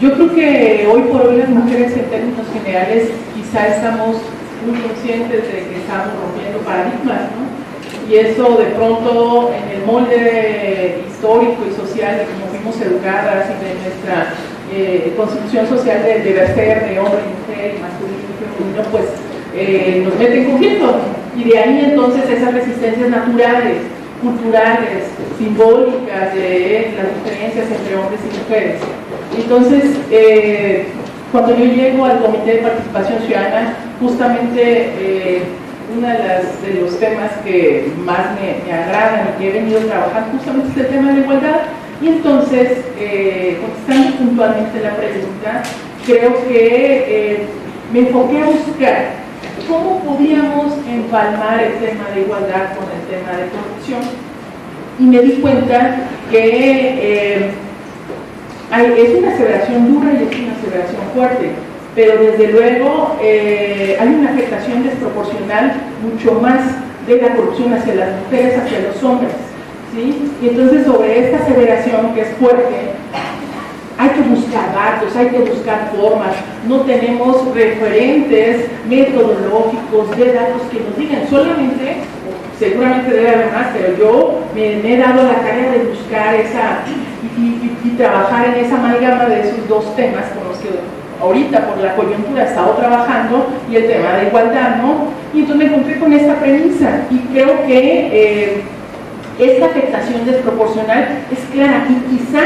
Yo creo que hoy por hoy las mujeres en términos generales quizá estamos muy conscientes de que estamos rompiendo paradigmas, ¿no? Y eso de pronto en el molde histórico y social de cómo fuimos educadas y de nuestra construcción social del deber ser de hombre y mujer, masculino y femenino, pues nos mete en conflicto. Y de ahí entonces esas resistencias naturales, culturales, simbólicas de las diferencias entre hombres y mujeres. Entonces, cuando yo llego al Comité de Participación Ciudadana, justamente uno de los temas que más me agradan y que he venido trabajando justamente es el tema de la igualdad. Y entonces, contestando puntualmente la pregunta, creo que me enfoqué a buscar cómo podíamos empalmar el tema de igualdad con el tema de corrupción. Y me di cuenta que es una aseveración dura y es una aseveración fuerte, pero desde luego hay una afectación desproporcional mucho más de la corrupción hacia las mujeres, hacia los hombres, ¿sí? Y entonces sobre esta aseveración que es fuerte, hay que buscar datos, hay que buscar formas, no tenemos referentes metodológicos de datos que nos digan, solamente, seguramente debe haber más, pero yo me he dado la tarea de buscar esa y trabajar en esa amalgama de esos dos temas con los que ahorita por la coyuntura he estado trabajando, y el tema de igualdad, ¿no? Y entonces me encontré con esta premisa y creo que esta afectación desproporcional es clara, y quizá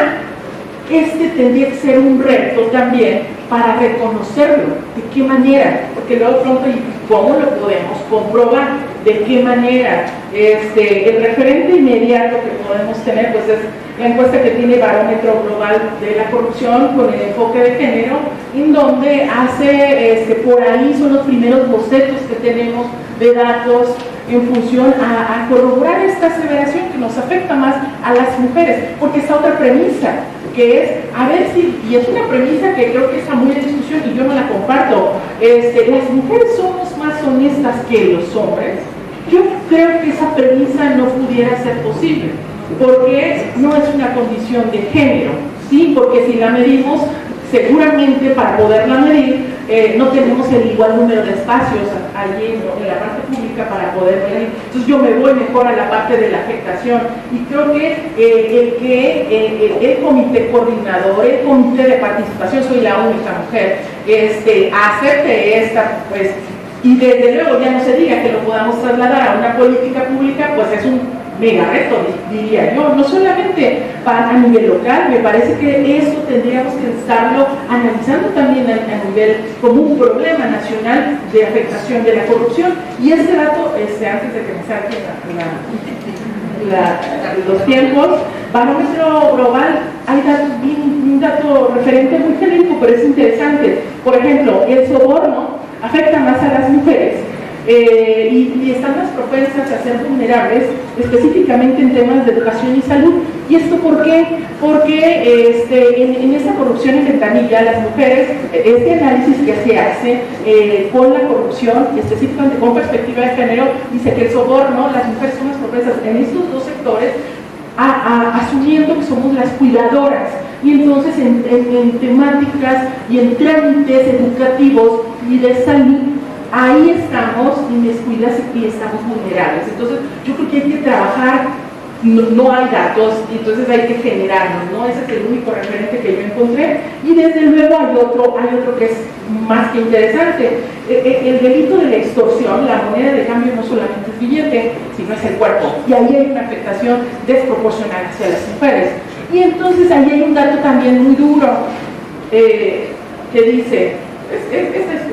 este tendría que ser un reto también para reconocerlo. ¿De qué manera? Porque luego pronto, ¿y cómo lo podemos comprobar? ¿De qué manera? El referente inmediato que podemos tener pues es la encuesta que tiene Barómetro Global de la Corrupción con el enfoque de género, en donde hace, por ahí son los primeros bocetos que tenemos de datos en función a corroborar esta aseveración que nos afecta más a las mujeres, porque esta otra premisa, que es, a ver si, y es una premisa que creo que está muy en discusión y yo no la comparto, las mujeres somos más honestas que los hombres. Yo creo que esa premisa no pudiera ser posible, porque no es una condición de género, ¿sí? Porque si la medimos, seguramente para poderla medir, no tenemos el igual número de espacios allí en la parte pública para poder medir. Entonces yo me voy mejor a la parte de la afectación, y creo que el comité coordinador, el comité de participación, soy la única mujer, acepte esta, pues, y desde luego ya no se diga que lo podamos trasladar a una política pública, pues es un mega reto, diría yo, no solamente a nivel local. Me parece que esto tendríamos que estarlo analizando también a nivel como un problema nacional de afectación de la corrupción. Y este dato, antes de que me saque los tiempos, Barómetro Global, hay un dato referente muy genérico, pero es interesante. Por ejemplo, el soborno afecta más a las mujeres, y están más propensas a ser vulnerables, específicamente en temas de educación y salud. ¿Y esto por qué? Porque en esa corrupción en ventanilla, las mujeres, este análisis que se hace con la corrupción, específicamente con perspectiva de género, dice que el soborno, las mujeres son más propensas en estos dos sectores, asumiendo que somos las cuidadoras. Y entonces en temáticas y en trámites educativos y de salud, ahí estamos inmiscuidas y estamos vulnerables. Entonces yo creo que hay que trabajar, no hay datos, entonces hay que generarlos, ¿no? Ese es el único referente que yo encontré. Y desde luego hay otro que es más que interesante. El delito de la extorsión, la moneda de cambio no solamente es billete, sino es el cuerpo, y ahí hay una afectación desproporcional hacia las mujeres. Y entonces ahí hay un dato también muy duro, que dice,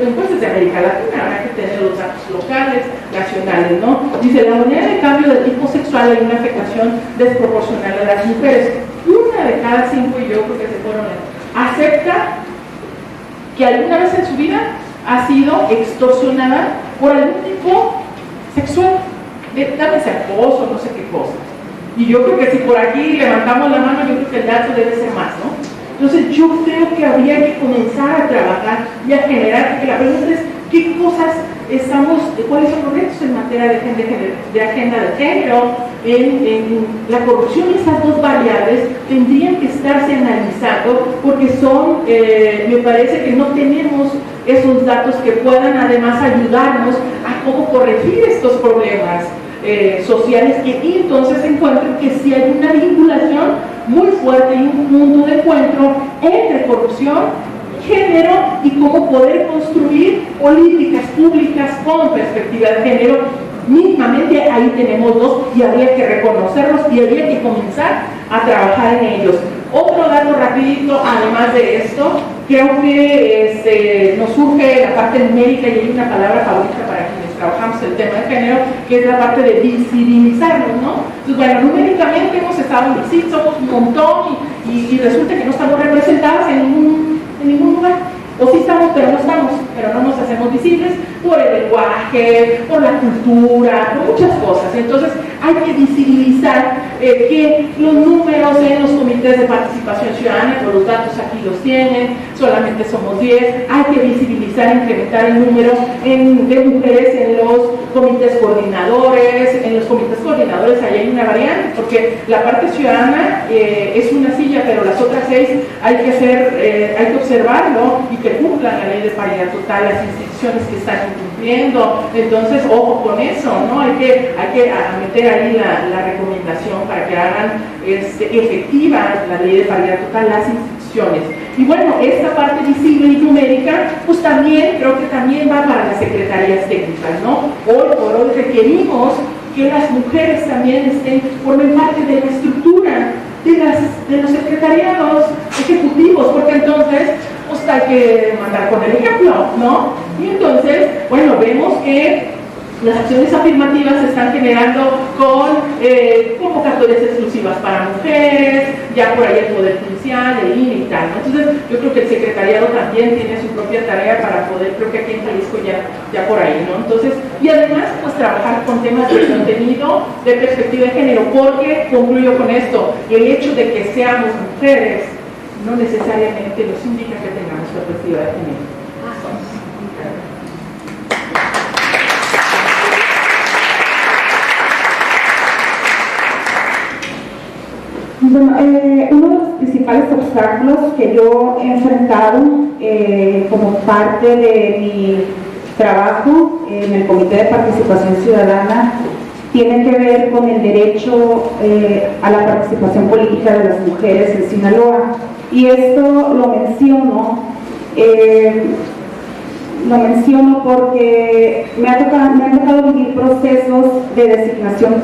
encuestas de América Latina, habrá que tener los datos locales, nacionales, ¿no? Dice, la moneda de cambio de tipo sexual hay una afectación desproporcional a las mujeres. 1 de cada 5, y yo creo que se fueron, acepta que alguna vez en su vida ha sido extorsionada por algún tipo sexual, llámese acoso, no sé qué cosa. Y yo creo que si por aquí levantamos la mano, yo creo que el dato debe ser más, ¿no? Entonces yo creo que habría que comenzar a trabajar y a generar, porque la pregunta es, ¿qué cosas cuáles son los retos en materia de agenda de género, en la corrupción? Esas dos variables tendrían que estarse analizando, porque me parece que no tenemos esos datos que puedan además ayudarnos a cómo corregir estos problemas sociales, y entonces encuentro que sí hay una vinculación muy fuerte y un punto de encuentro entre corrupción, género, y cómo poder construir políticas públicas con perspectiva de género. Mismamente ahí tenemos dos, y habría que reconocerlos y habría que comenzar a trabajar en ellos. Otro dato rapidito, además de esto, creo que nos surge la parte numérica, y hay una palabra favorita para quienes trabajamos el tema de género, que es la parte de visibilizarnos, ¿no? Entonces, bueno, numéricamente hemos estado, sí, somos un montón, y resulta que no estamos representadas en ningún lugar. O sí estamos, pero no nos hacemos visibles, por el lenguaje, por la cultura, por muchas cosas. Entonces hay que visibilizar que los números en los comités de participación ciudadana, por los datos aquí los tienen, solamente somos 10, hay que visibilizar, incrementar el número de mujeres en los comités coordinadores. En los comités coordinadores ahí hay una variante, porque la parte ciudadana es una silla, pero las otras 6 hay que observarlo y que cumplan la ley de paridad total, las instituciones que están incumpliendo. Entonces, ojo con eso, ¿no? Hay que meter ahí la recomendación para que hagan efectiva la ley de paridad total las instituciones. Y bueno, esta parte visible y numérica, pues también, creo que también va para las secretarías técnicas, ¿no? Hoy por hoy requerimos que las mujeres también formen parte de la estructura de los secretariados ejecutivos, porque entonces pues hay que mandar con el ejemplo, ¿no? Y entonces, bueno, vemos que las acciones afirmativas se están generando con convocatorias exclusivas para mujeres, ya por ahí el Poder Judicial, el INE y tal, ¿no? Entonces, yo creo que el secretariado también tiene su propia tarea para poder, creo que aquí en Jalisco ya por ahí, ¿no? Entonces, y además, pues trabajar con temas de contenido, de perspectiva de género, porque, concluyo con esto, el hecho de que seamos mujeres no necesariamente nos indica que tengamos perspectiva de género. Bueno, uno de los principales obstáculos que yo he enfrentado como parte de mi trabajo en el Comité de Participación Ciudadana tiene que ver con el derecho a la participación política de las mujeres en Sinaloa. Y esto lo menciono porque me han tocado vivir procesos de designaciones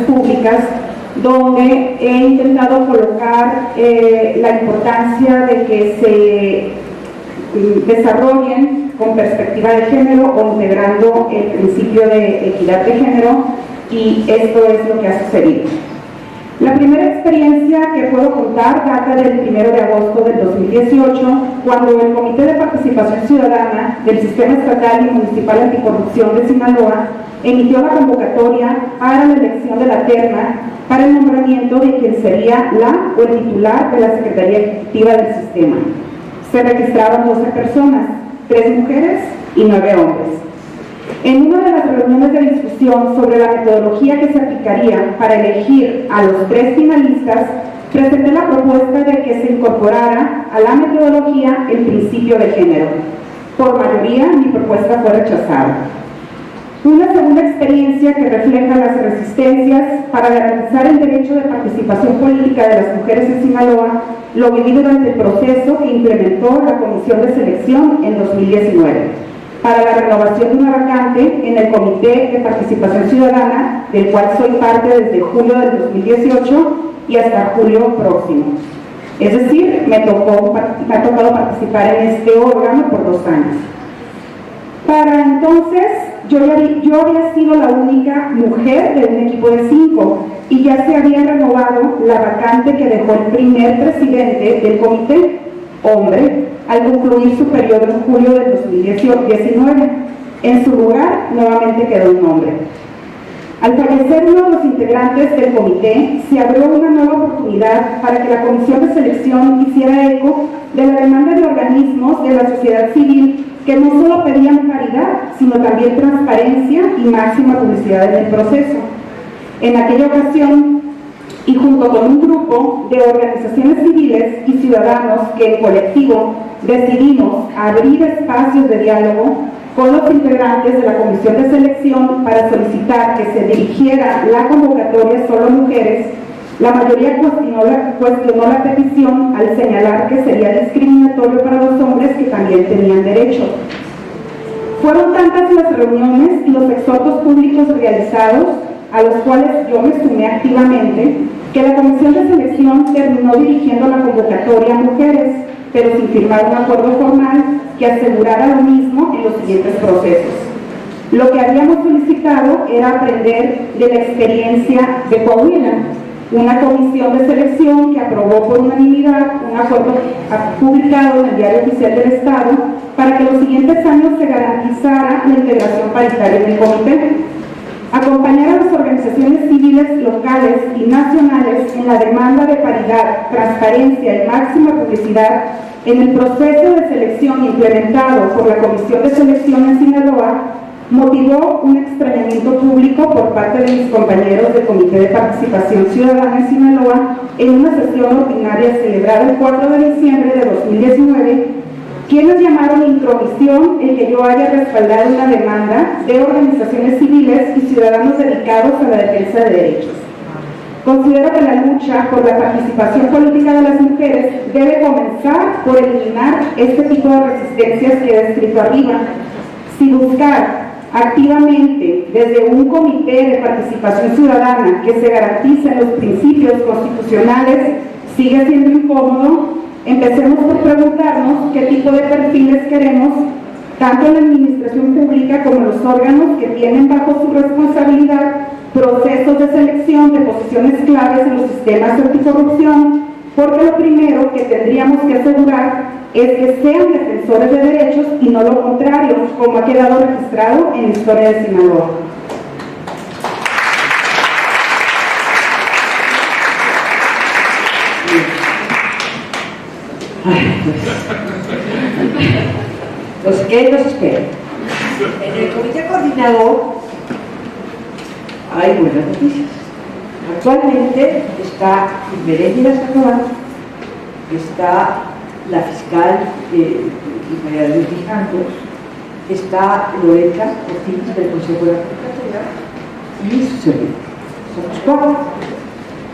públicas donde he intentado colocar la importancia de que se desarrollen con perspectiva de género o integrando el principio de equidad de género, y esto es lo que ha sucedido. La primera experiencia que puedo contar data del 1 de agosto del 2018, cuando el Comité de Participación Ciudadana del Sistema Estatal y Municipal Anticorrupción de Sinaloa emitió la convocatoria para la elección de la terna para el nombramiento de quien sería la o el titular de la Secretaría Ejecutiva del Sistema. Se registraron 12 personas, 3 mujeres y 9 hombres. En una de las reuniones de discusión sobre la metodología que se aplicaría para elegir a los 3 finalistas, presenté la propuesta de que se incorporara a la metodología el principio de género. Por mayoría, mi propuesta fue rechazada. Una segunda experiencia que refleja las resistencias para garantizar el derecho de participación política de las mujeres en Sinaloa lo viví durante el proceso que implementó la Comisión de Selección en 2019 para la renovación de una vacante en el Comité de Participación Ciudadana, del cual soy parte desde julio del 2018 y hasta julio próximo. Es decir, me ha tocado participar en este órgano por 2 años. Para entonces, yo había sido la única mujer de un equipo de 5 y ya se había renovado la vacante que dejó el primer presidente del comité, hombre, al concluir su periodo en julio del 2019. En su lugar, nuevamente quedó un hombre. Al fallecer uno de los integrantes del comité, se abrió una nueva oportunidad para que la Comisión de Selección hiciera eco de la demanda de organismos de la sociedad civil que no solo pedían paridad, sino también transparencia y máxima publicidad en el proceso. En aquella ocasión, y junto con un grupo de organizaciones civiles y ciudadanos que en colectivo decidimos abrir espacios de diálogo con los integrantes de la Comisión de Selección para solicitar que se dirigiera la convocatoria solo a mujeres, la mayoría cuestionó la petición al señalar que sería discriminatorio para los hombres que también tenían derecho. Fueron tantas las reuniones y los exhortos públicos realizados, a los cuales yo me sumé activamente, que la Comisión de Selección terminó dirigiendo la convocatoria a mujeres, pero sin firmar un acuerdo formal que asegurara lo mismo en los siguientes procesos. Lo que habíamos solicitado era aprender de la experiencia de Coahuila, una comisión de selección que aprobó por unanimidad un acuerdo publicado en el Diario Oficial del Estado para que los siguientes años se garantizara la integración paritaria en el comité. Acompañar a las organizaciones civiles locales y nacionales en la demanda de paridad, transparencia y máxima publicidad en el proceso de selección implementado por la Comisión de Selección en Sinaloa motivó un extrañamiento público por parte de mis compañeros del Comité de Participación Ciudadana en Sinaloa en una sesión ordinaria celebrada el 4 de diciembre de 2019, quienes llamaron intromisión el que yo haya respaldado una demanda de organizaciones civiles y ciudadanos dedicados a la defensa de derechos. Considero que la lucha por la participación política de las mujeres debe comenzar por eliminar este tipo de resistencias que he descrito arriba. Si buscar activamente desde un comité de participación ciudadana que se garanticen los principios constitucionales sigue siendo incómodo, empecemos por preguntarnos qué tipo de perfiles queremos, tanto en la administración pública como en los órganos que tienen bajo su responsabilidad procesos de selección de posiciones claves en los sistemas anticorrupción, porque lo primero que tendríamos que asegurar es que sean defensores de derechos y no lo contrario, como ha quedado registrado en la historia de Sinaloa. Pues, ¿qué nos espera? En el comité coordinador hay buenas noticias. Actualmente está Meréndira Sandoval, está la fiscal María Luis Vijandos, está Loreta Ortiz del Consejo de la Judicatura y su servidor. Somos 4.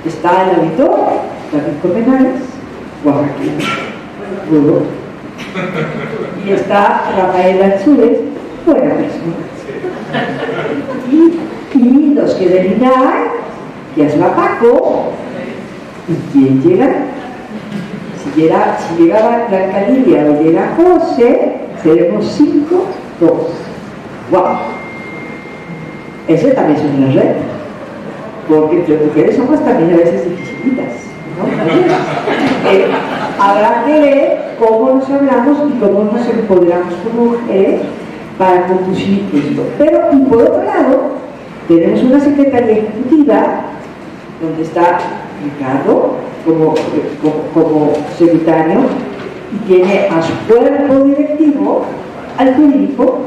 Está el auditor David Colmenares, oaxaqueño, rudo, y está Rafael Anzúrez, buena persona. Y los que del INAI, que es la Paco, y quién llega. Si llegaba Blanca Lidia o llega José, seremos 5, 2. ¡Wow! Ese también es una red, porque entre mujeres somos también a veces dificilitas, ¿no? Habrá que ver cómo nos hablamos y cómo nos empoderamos como mujeres para conducir esto. Pero, y por otro lado, tenemos una secretaría ejecutiva donde está Ricardo como secretario y tiene a su cuerpo directivo al jurídico,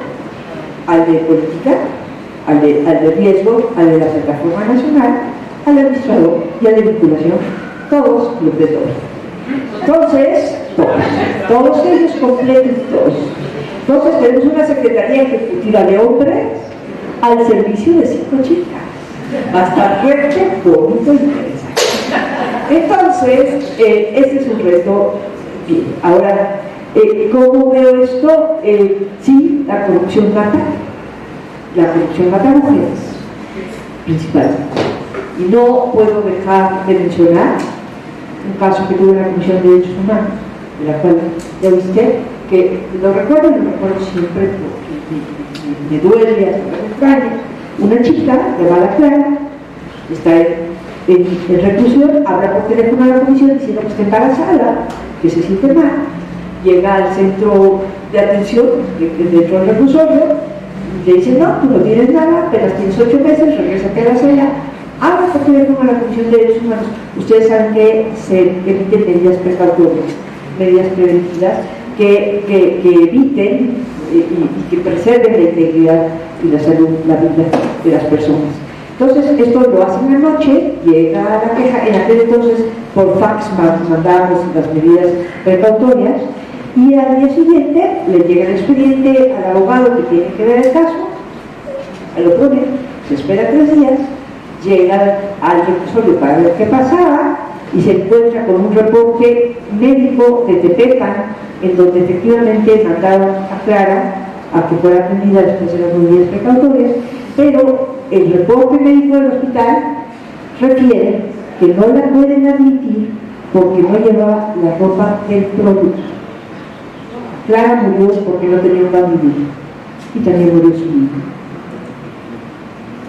al de política, al de riesgo, al de la plataforma nacional, al administrador y al de vinculación, todos los de todos. Entonces, todos ellos completos. Entonces tenemos una secretaría ejecutiva de hombres al servicio de 5 chicas. Va a estar fuerte, bonito y interesante. Entonces, este es un reto. Bien, ahora, ¿cómo veo esto? Sí, la corrupción mata. La corrupción mata a mujeres, principalmente. Y no puedo dejar de mencionar un caso que tuve en la Comisión de Derechos Humanos, de la cual ya viste, que lo recuerdo siempre porque me duele, hasta me extraña. Una chica llamada Clara está en reclusión, habla por teléfono a la comisión diciendo que está embarazada, que se siente mal, llega al centro de atención dentro del reclusorio, le dicen no, tú no tienes nada, apenas tienes 8 meses, regrésate a la celda, habla por teléfono a la Comisión de Derechos Humanos. Ustedes saben que se emiten medidas precautorias, medidas preventivas que eviten y que preserven la integridad y la salud, la vida de las personas. Entonces, esto lo hacen en la noche, llega a la queja, en aquel entonces por fax mandamos las medidas precautorias y al día siguiente le llega el expediente al abogado que tiene que ver el caso, al otro día, se espera 3 días, llega al reclusorio para ver qué pasaba y se encuentra con un reporte médico de Tepepan en donde efectivamente mandaron a Clara a que fuera atendida después de las medidas precautorias, pero el reporte médico del hospital refiere que no la pueden admitir porque no llevaba la ropa del producto. Clara murió porque no tenía un baño y también murió su hijo.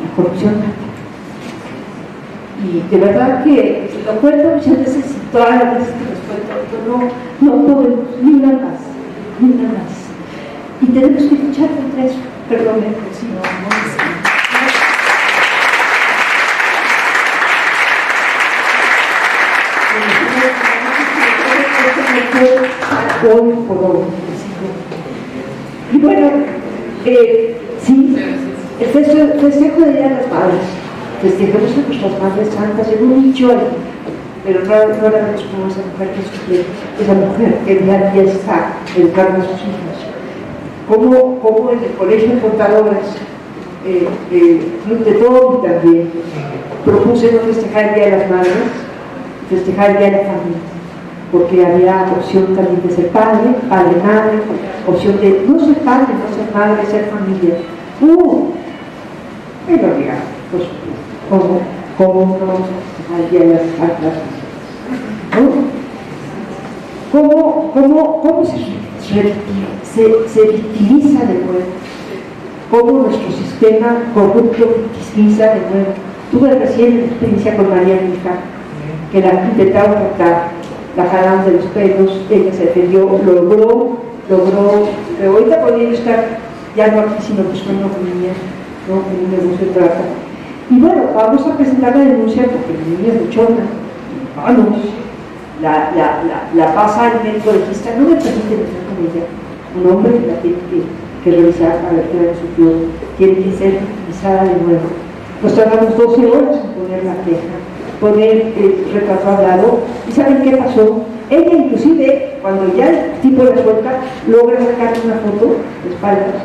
La corrupción mata. Y de verdad que lo cuento muchas veces y todas las veces que los cuento, no podemos, ni una más. Y tenemos que luchar contra eso. Perdón, si no hoy por hoy. Y bueno, sí, el festejo de Día de las Madres. Festejamos a nuestras madres santas en un nicho ahí, pero no la vemos como esa mujer que sufre, esa mujer que día a día está educando a sus hijos. Como en el Colegio de Contadoras, Club de Todo y también propuse no festejar el Día de las Madres, festejar el Día de la Familia, porque había opción también de ser padre, madre, opción de no ser padre, no ser madre, ser familia. Me lo diga, por supuesto. ¿Cómo no festejar el Día de las Madres? ¿Cómo se victimiza de nuevo? ¿Cómo nuestro sistema corrupto victimiza de nuevo? Tuve recién una experiencia con María Mija, que la intentaron tratar, la jalaron de los pelos, ella se defendió, logró, pero ahorita podría estar ya no aquí, sino que soy una niña, ¿no? En un negocio de trata. Y bueno, vamos a presentar la denuncia porque mi niña es luchona, vamos, la pasa al médico legista, no me permite estar con ella, un hombre que la tiene que revisar a ver qué le sufrió, tiene que ser victimizada de nuevo. Nos tardamos 12 horas en poner la queja, poner el retrato hablado, y ¿saben qué pasó? Ella inclusive, cuando ya el tipo la suelta, logra sacar una foto de espaldas,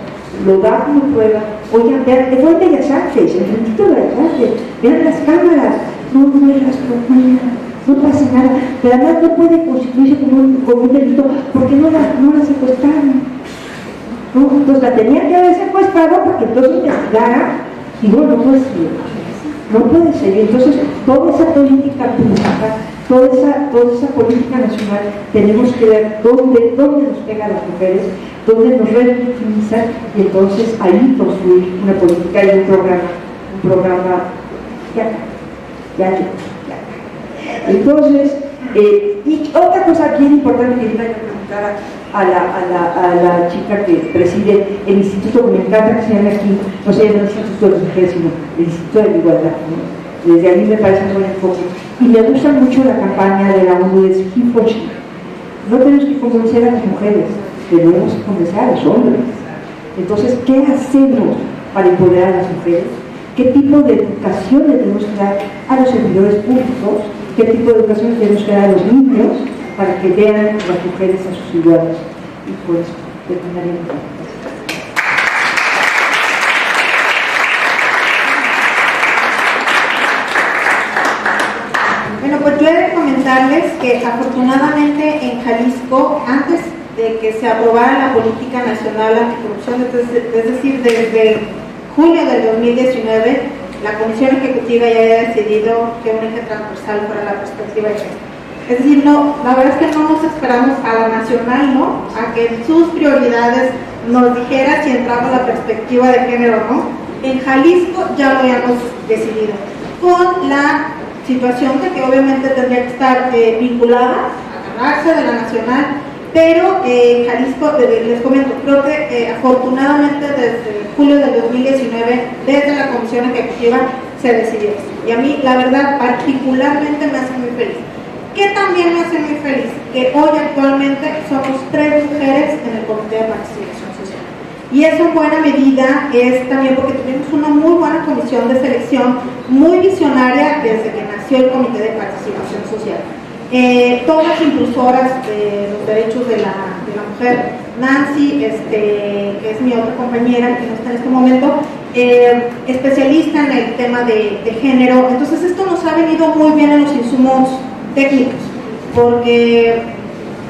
lo da como prueba. Oigan, vean, fue en Bellas Artes, el frentito de Bellas Artes, vean las cámaras, no pasa nada, pero además no puede constituirse como un delito porque no la secuestraron. ¿No? Entonces la tenía que haber secuestrado para que entonces investigara, y bueno, pues no puede seguir. Entonces toda esa política pública, toda esa política nacional, tenemos que ver dónde nos pega a las mujeres, dónde nos revictimizan, y entonces ahí construir una política y un programa ya. Entonces, y otra cosa bien importante que yo le preguntar a la chica que preside el instituto, que me encanta que se llame aquí, no se llama el Instituto de las Mujeres, sino el Instituto de la Igualdad, ¿no? Desde ahí me parece un buen enfoque. Y me gusta mucho la campaña de la ONU de He for She. No tenemos que convencer a las mujeres, tenemos que convencer a los hombres. Entonces, ¿qué hacemos para empoderar a las mujeres? ¿Qué tipo de educación le tenemos que dar a los servidores públicos? ¿Qué tipo de educación le tenemos que dar a los niños para que vean a las mujeres a sus iguales? Y pues terminaré. Bueno, pues yo he de comentarles que afortunadamente en Jalisco, antes de que se aprobara la política nacional anticorrupción, es decir, desde julio del 2019, la Comisión Ejecutiva ya había decidido que un eje transversal fuera la perspectiva de género. Es decir, no, la verdad es que no nos esperamos a la nacional, ¿no? A que en sus prioridades nos dijera si entraba la perspectiva de género o no. En Jalisco ya lo habíamos decidido, con la situación de que obviamente tendría que estar vinculada, agarrarse de la nacional, pero Jalisco, les comento, creo que afortunadamente desde julio del 2019, desde la Comisión Ejecutiva, se decidió esto. Y a mí, la verdad, particularmente me hace muy feliz. ¿Qué también me hace muy feliz? Que hoy actualmente somos 3 mujeres en el Comité de Participación Social. Y eso en buena medida es también porque tuvimos una muy buena comisión de selección, muy visionaria desde que nació el Comité de Participación Social. Todas impulsoras de los derechos de la mujer. Nancy, que es mi otra compañera que no está en este momento, especialista en el tema de género. Entonces esto nos ha venido muy bien en los insumos técnicos, porque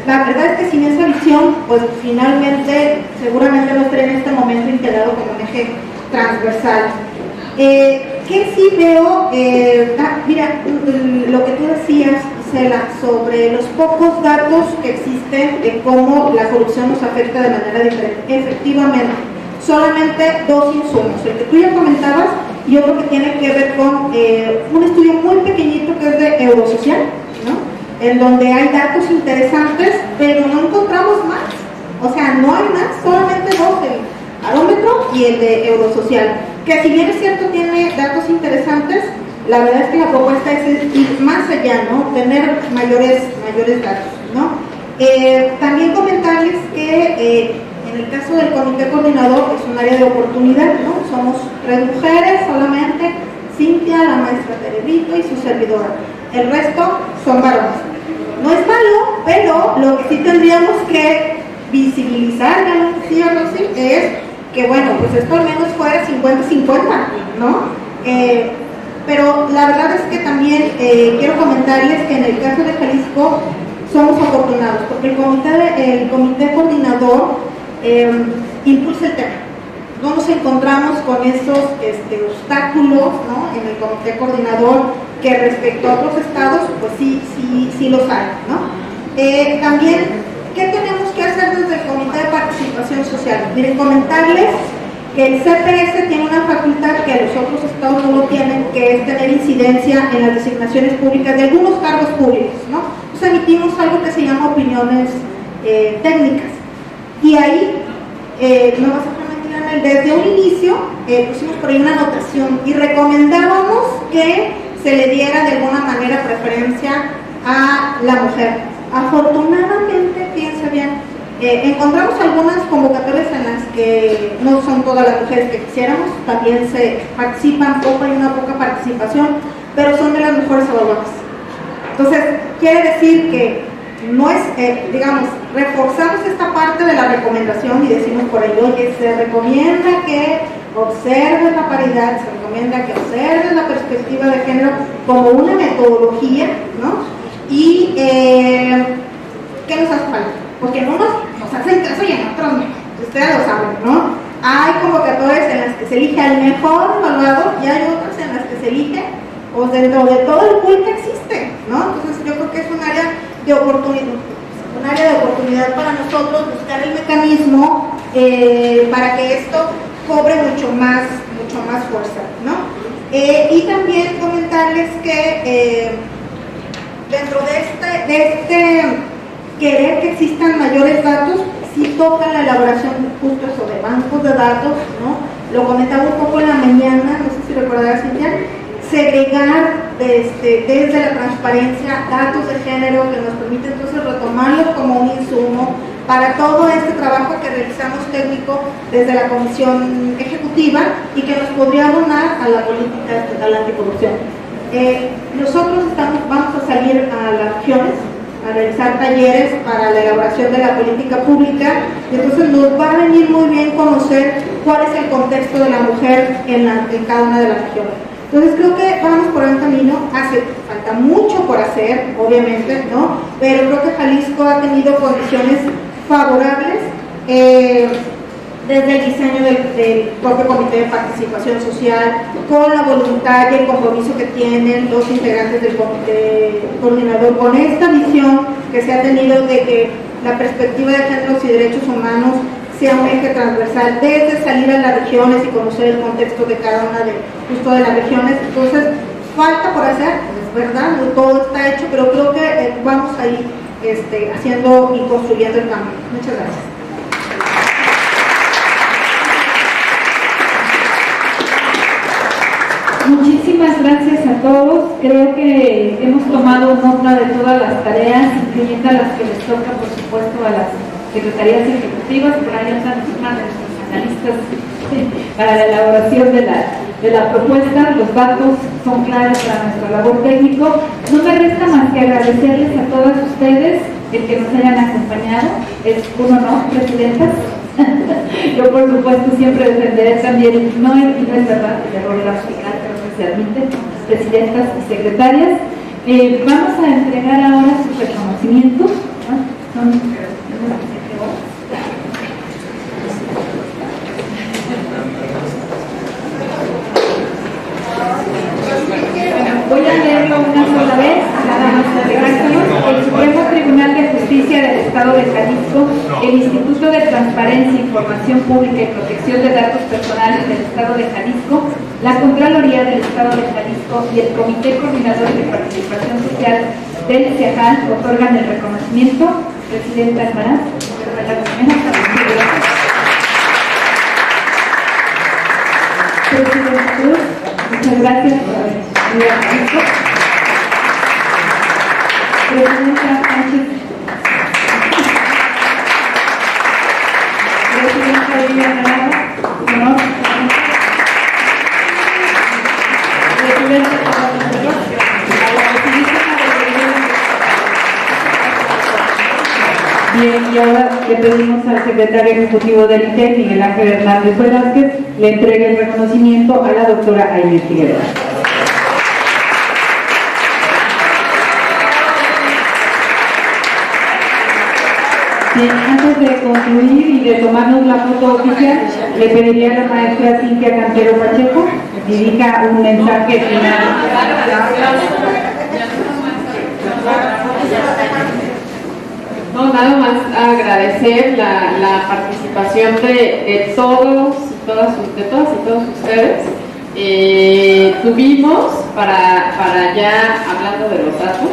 la verdad es que sin esa visión, pues finalmente seguramente no estaría en este momento integrado como un eje transversal. ¿Qué sí veo? Mira, lo que tú decías, Cela, sobre los pocos datos que existen de cómo la corrupción nos afecta de manera diferente. Efectivamente, solamente 2 insumos, el que tú ya comentabas y otro que tiene que ver con un estudio muy pequeñito que es de Eurosocial, ¿no? En donde hay datos interesantes, pero no encontramos más. O sea, no hay más, solamente dos, el Barómetro y el de Eurosocial, que si bien es cierto tiene datos interesantes, la verdad es que la propuesta es ir más allá, ¿no? Tener mayores datos, ¿no? También comentarles que en el caso del comité coordinador es un área de oportunidad, ¿no? Somos 3 mujeres solamente, Cintia, la maestra Teredito y su servidora. El resto son varones. No es malo, pero lo que sí tendríamos que visibilizar, ¿sí o no? Sí, es que, bueno, pues esto al menos fuera 50-50, ¿no? Pero la verdad es que también quiero comentarles que en el caso de Jalisco somos afortunados, porque el comité coordinador impulsa el tema. No nos encontramos con esos obstáculos, ¿no? En el comité coordinador, que respecto a otros estados, pues sí los hay, ¿no? También, ¿qué tenemos que hacer desde el Comité de Participación Social? Miren, comentarles que el CPS tiene una facultad que los otros estados no lo tienen, que es tener incidencia en las designaciones públicas de algunos cargos públicos, ¿no? Entonces emitimos algo que se llama opiniones técnicas. Y ahí, no vas a mentir, desde un inicio pusimos por ahí una anotación y recomendábamos que se le diera de alguna manera preferencia a la mujer. Afortunadamente, fíjense bien, encontramos algunas convocatorias en las que no son todas las mujeres que quisiéramos, también se participan poco, hay una poca participación, pero son de las mejores evaluadas. Entonces, quiere decir que no es, digamos, reforzamos esta parte de la recomendación y decimos por ahí, oye, se recomienda que observes la paridad, se recomienda que observes la perspectiva de género como una metodología, ¿no? Y ¿qué nos hace falta? Porque en unos nos hacen caso y en otros no, ustedes lo saben, ¿no? Hay convocatorias en las que se elige al mejor evaluado y hay otras en las que se elige o dentro de todo el pool que existe, ¿no? Entonces yo creo que es un área de oportunidad para nosotros buscar el mecanismo para que esto cobre mucho más fuerza, ¿no? Y también comentarles que dentro de este querer que existan mayores datos, sí toca la elaboración justo eso de bancos de datos, ¿no? Lo comentaba un poco en la mañana, no sé si recordarás, Cintia, segregar desde la transparencia datos de género que nos permite entonces retomarlos como un insumo para todo este trabajo que realizamos técnico desde la Comisión Ejecutiva y que nos podría abonar a la política estatal anticorrupción. Nosotros vamos a salir a las regiones a realizar talleres para la elaboración de la política pública y entonces nos va a venir muy bien conocer cuál es el contexto de la mujer en cada una de las regiones. Entonces creo que vamos por un camino, hace falta mucho por hacer, obviamente, ¿no? Pero creo que Jalisco ha tenido condiciones favorables desde el diseño del propio Comité de Participación Social, con la voluntad y el compromiso que tienen los integrantes del Comité Coordinador, con esta visión que se ha tenido de que la perspectiva de géneros y derechos humanos sea un eje transversal desde salir a las regiones y conocer el contexto de cada una de las regiones. Entonces, falta por hacer, es verdad, no todo está hecho, pero creo que vamos a ir haciendo y construyendo el cambio. Muchas gracias. Muchísimas gracias a todos. Creo que hemos tomado nota de todas las tareas, incluyendo las que les toca, por supuesto, a las secretarías ejecutivas. Por ahí están una de nuestros analistas para la elaboración de la propuesta. Los datos son claves para nuestra labor técnico. No me resta más que agradecerles a todas ustedes el que nos hayan acompañado. Es un honor, presidentas. Yo, por supuesto, siempre defenderé también, no es verdad, el error gramatical, creo que se admite, presidentas y secretarias. Vamos a entregar ahora sus reconocimientos, ¿no? Voy a leerlo una sola vez, nada más integración. El Supremo Tribunal de Justicia del Estado de Jalisco, el Instituto de Transparencia, Información Pública y Protección de Datos Personales del Estado de Jalisco, la Contraloría del Estado de Jalisco y el Comité Coordinador de Participación Social del CEJAL otorgan el reconocimiento. Presidenta Almaraz, Presidenta Cruz, muchas gracias por haber venido a Jalisco. Presidenta Sánchez, Presidenta Vivian Navarro, honor. Presidenta Bien, y ahora le pedimos al secretario ejecutivo del ITEC, Miguel Ángel Hernández Velázquez, le entregue el reconocimiento a la doctora Aimee Figueroa. Bien, antes de concluir y de tomarnos la foto oficial, le pediría a la maestra Cintia Cantero Pacheco que dirija un mensaje final. No, nada más agradecer la participación de todos y todas y todos ustedes. Tuvimos, para ya hablando de los datos,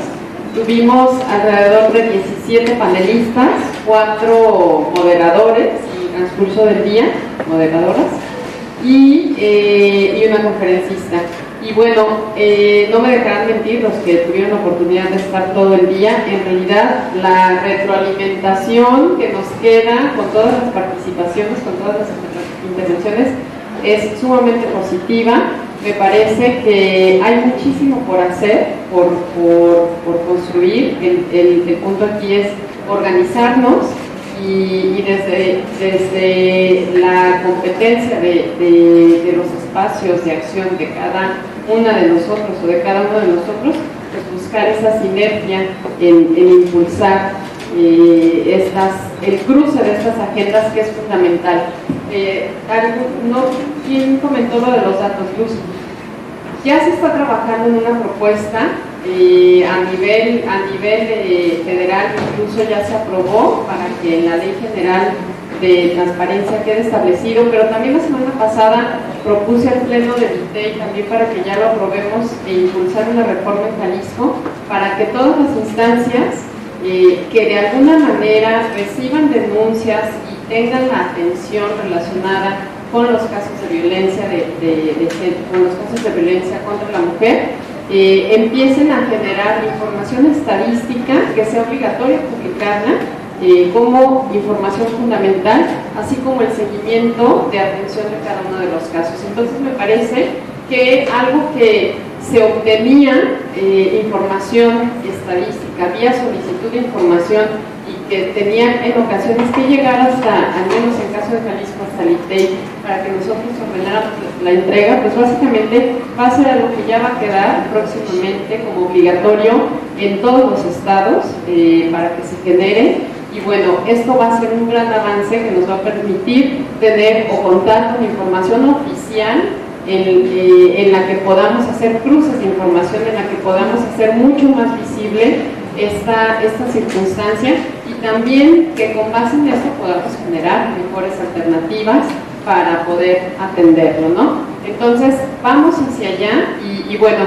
tuvimos alrededor de 17 panelistas, 4 moderadores en el transcurso del día, moderadoras, y una conferencista. Y bueno, no me dejarán mentir los que tuvieron la oportunidad de estar todo el día. En realidad, la retroalimentación que nos queda con todas las participaciones, con todas las intervenciones, es sumamente positiva. Me parece que hay muchísimo por hacer, por construir. El punto aquí es organizarnos y desde la competencia de los espacios de acción de cada una de nosotros o de cada uno de nosotros, pues buscar esa sinergia en impulsar el cruce de estas agendas, que es fundamental. ¿Quién comentó lo de los datos, Luz? Ya se está trabajando en una propuesta a nivel federal, incluso ya se aprobó para que en la Ley General de Transparencia quede establecido, pero también la semana pasada propuse al Pleno del ITEI también para que ya lo aprobemos e impulsar una reforma en Jalisco para que todas las instancias que de alguna manera reciban denuncias y tengan la atención relacionada con los casos de violencia con los casos de violencia contra la mujer, empiecen a generar información estadística que sea obligatoria publicarla como información fundamental, así como el seguimiento de atención de cada uno de los casos. Entonces me parece que algo que se obtenía información estadística vía solicitud de información y que tenía en ocasiones que llegar hasta, al menos en caso de Jalisco, hasta el ITEI para que nosotros ordenáramos la entrega, pues básicamente va a ser algo que ya va a quedar próximamente como obligatorio en todos los estados para que se genere. Y bueno, esto va a ser un gran avance que nos va a permitir tener o contar con información oficial en la que podamos hacer cruces de información, en la que podamos hacer mucho más visible esta circunstancia, y también que con base en esto podamos generar mejores alternativas para poder atenderlo, ¿no? Entonces, vamos hacia allá y bueno,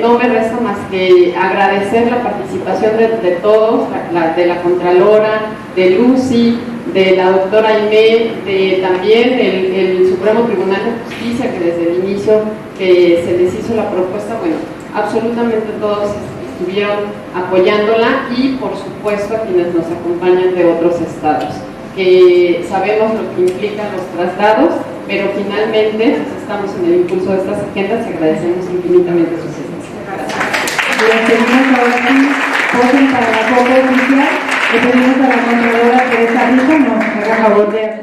no me resta más que agradecer la participación de todos, de la Contralora, de Lucy, de la doctora Aimee, también el Supremo Tribunal de Justicia, que desde el inicio que se les hizo la propuesta, bueno, absolutamente todos estuvieron apoyándola, y por supuesto a quienes nos acompañan de otros estados, que sabemos lo que implican los traslados, pero finalmente pues, estamos en el impulso de estas agendas y agradecemos infinitamente su presencia. Le pedimos ahora sí, voten para la foto oficial, le pedimos a la Contralora Teresa Rico nos haga favor de